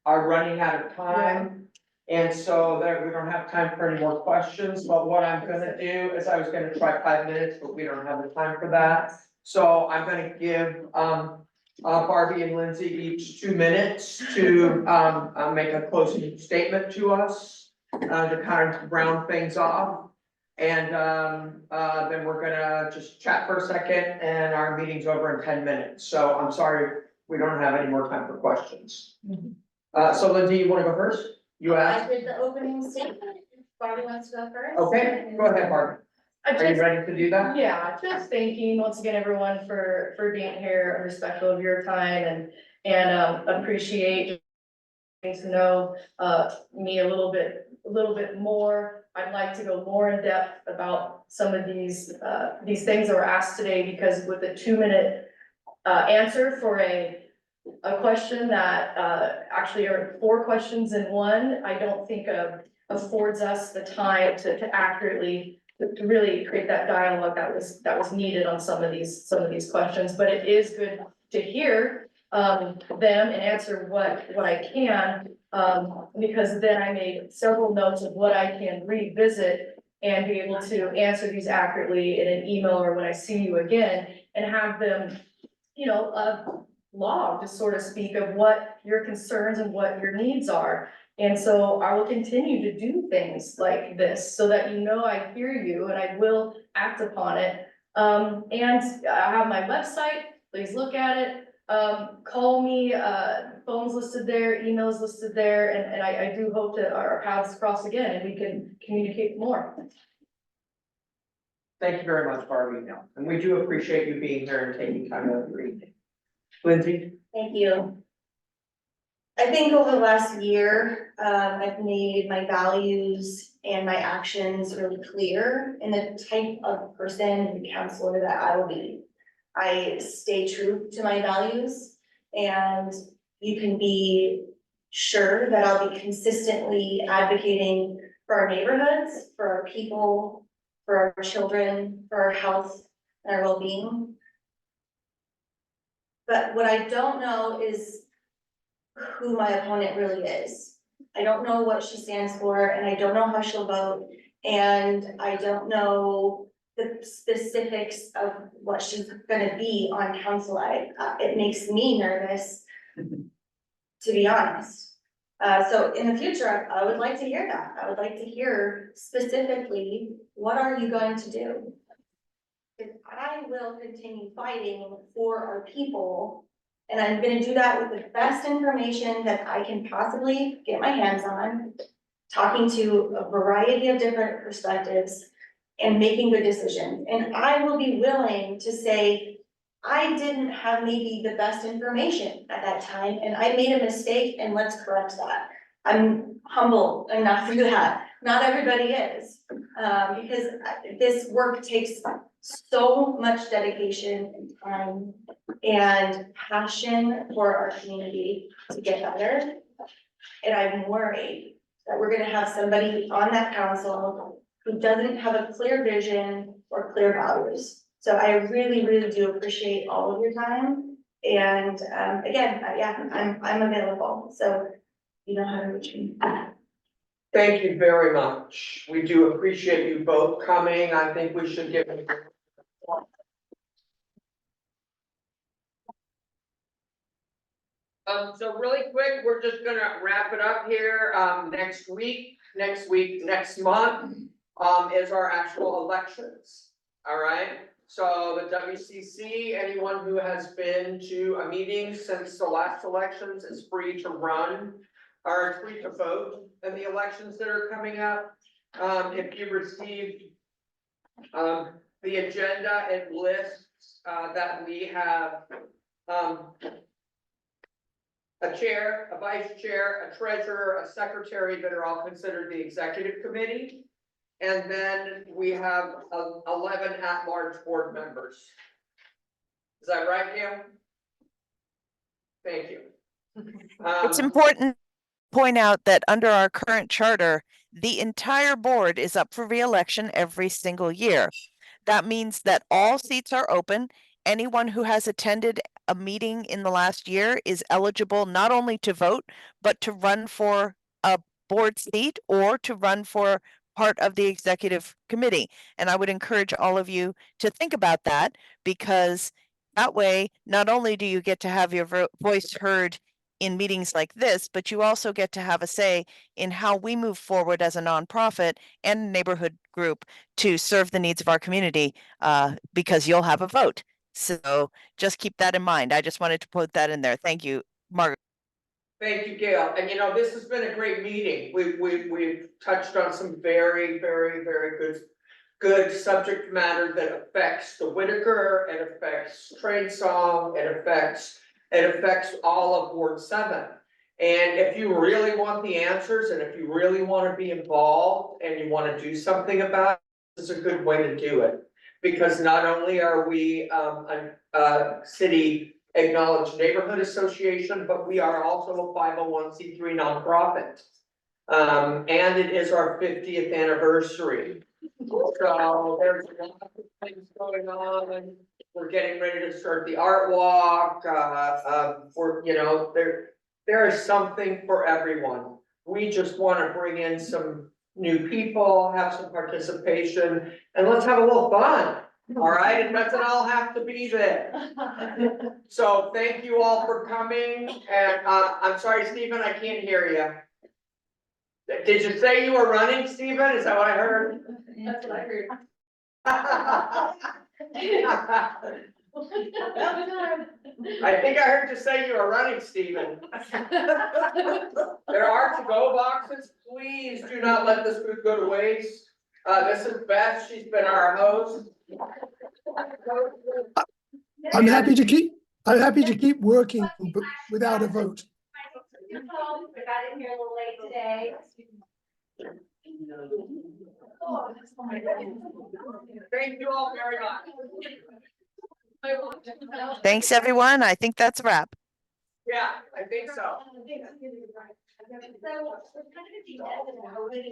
are running out of time. And so there, we don't have time for any more questions, but what I'm gonna do is I was gonna try 5 minutes, but we don't have the time for that. So I'm gonna give, Barbie and Lindsay each 2 minutes to, make a closing statement to us, to kind of round things off. And, then we're gonna just chat for a second and our meeting's over in 10 minutes. So I'm sorry, we don't have any more time for questions. So Lindsay, you wanna go first? You I asked? did the opening statement, if Barbie wants to go first. Okay, go ahead, Barbie. Are you ready to do that? Yeah, just thanking once again, everyone for being here, and respectful of your time and appreciate getting to know, me a little bit more. I'd like to go more in depth about some of these things that were asked today, because with a 2-minute, answer for a question that, actually are 4 questions in one, I don't think, affords us the time to accurately, to really create that dialogue that was needed on some of these questions, but it is good to hear them and answer what I can, because then I made several notes of what I can revisit and be able to answer these accurately in an email or when I see you again, and have them, logged, so to speak, of what your concerns and what your needs are. And so I will continue to do things like this so that I hear you and I will act upon it. And I have my website, please look at it. Call me, phone's listed there, emails listed there, and I do hope that our paths cross again and we can communicate more. Thank you very much, Barbie. And we do appreciate you being here and taking time out of your evening. Lindsay? Thank you. I think over the last year, I've made my values and my actions really clear in the type of person and counselor that I will be. I stay true to my values, and you can be sure that I'll be consistently advocating for our neighborhoods, for our people, for our children, for our health and our well-being. But what I don't know is who my opponent really is. I don't know what she stands for, and I don't know how she'll vote, and I don't know the specifics of what she's gonna be on council. It makes me nervous, to be honest. So in the future, I would like to hear that. I would like to hear specifically, what are you going to do? Because I will continue fighting for our people, and I'm gonna do that with the best information that I can possibly get my hands on, talking to a variety of different perspectives and making good decisions. And I will be willing to say, I didn't have maybe the best information at that time, and I made a mistake, and let's correct that. I'm humble enough for that. Not everybody is, because this work takes so much dedication and time and passion for our community to get better. And I'm worried that we're gonna have somebody on that council who doesn't have a clear vision or clear values. So I really, really do appreciate all of your time. And again, I'm available, so you know how to reach me. Thank you very much. We do appreciate you both coming. I think we should give. So really quick, we're just gonna wrap it up here. Next month, is our actual elections. All right, so the WCC, anyone who has been to a meeting since the last elections is free to run, or is free to vote in the elections that are coming up. If you received the agenda, it lists that we have a chair, a vice chair, a treasurer, a secretary that are all considered the executive committee. And then we have 11 at-large board members. Is that right, Gail? Thank you. It's important to point out that under our current charter, the entire board is up for re-election every single year. That means that all seats are open. Anyone who has attended a meeting in the last year is eligible not only to vote, but to run for a board seat or to run for part of the executive committee. And I would encourage all of you to think about that, because that way, not only do you get to have your voice heard in meetings like this, but you also get to have a say in how we move forward as a nonprofit and neighborhood group to serve the needs of our community, because you'll have a vote. So just keep that in mind. I just wanted to put that in there. Thank you, Margaret. Thank you, Gail. And this has been a great meeting. We've touched on some very, very, very good subject matter that affects the Whitaker, it affects Train Song, it affects all of Ward 7. And if you really want the answers, and if you really want to be involved and you want to do something about it, this is a good way to do it. Because not only are we a city acknowledged neighborhood association, but we are also a 501c3 nonprofit. And it is our 50th anniversary. So there's a lot of things going on. We're getting ready to start the art walk. There is something for everyone. We just want to bring in some new people, have some participation, and let's have a little fun. All right, it doesn't all have to be there. So thank you all for coming, and I'm sorry, Stephen, I can't hear you. Did you say you were running, Stephen? Is that what I heard? That's what I heard. I think I heard you say you were running, Stephen. There are to-go boxes. Please do not let this food go to waste. This is Beth. She's been our host. I'm happy to keep working, but without a vote. I got in here a little late today. Thank you all very much. Thanks, everyone. I think that's a wrap. Yeah, I think so.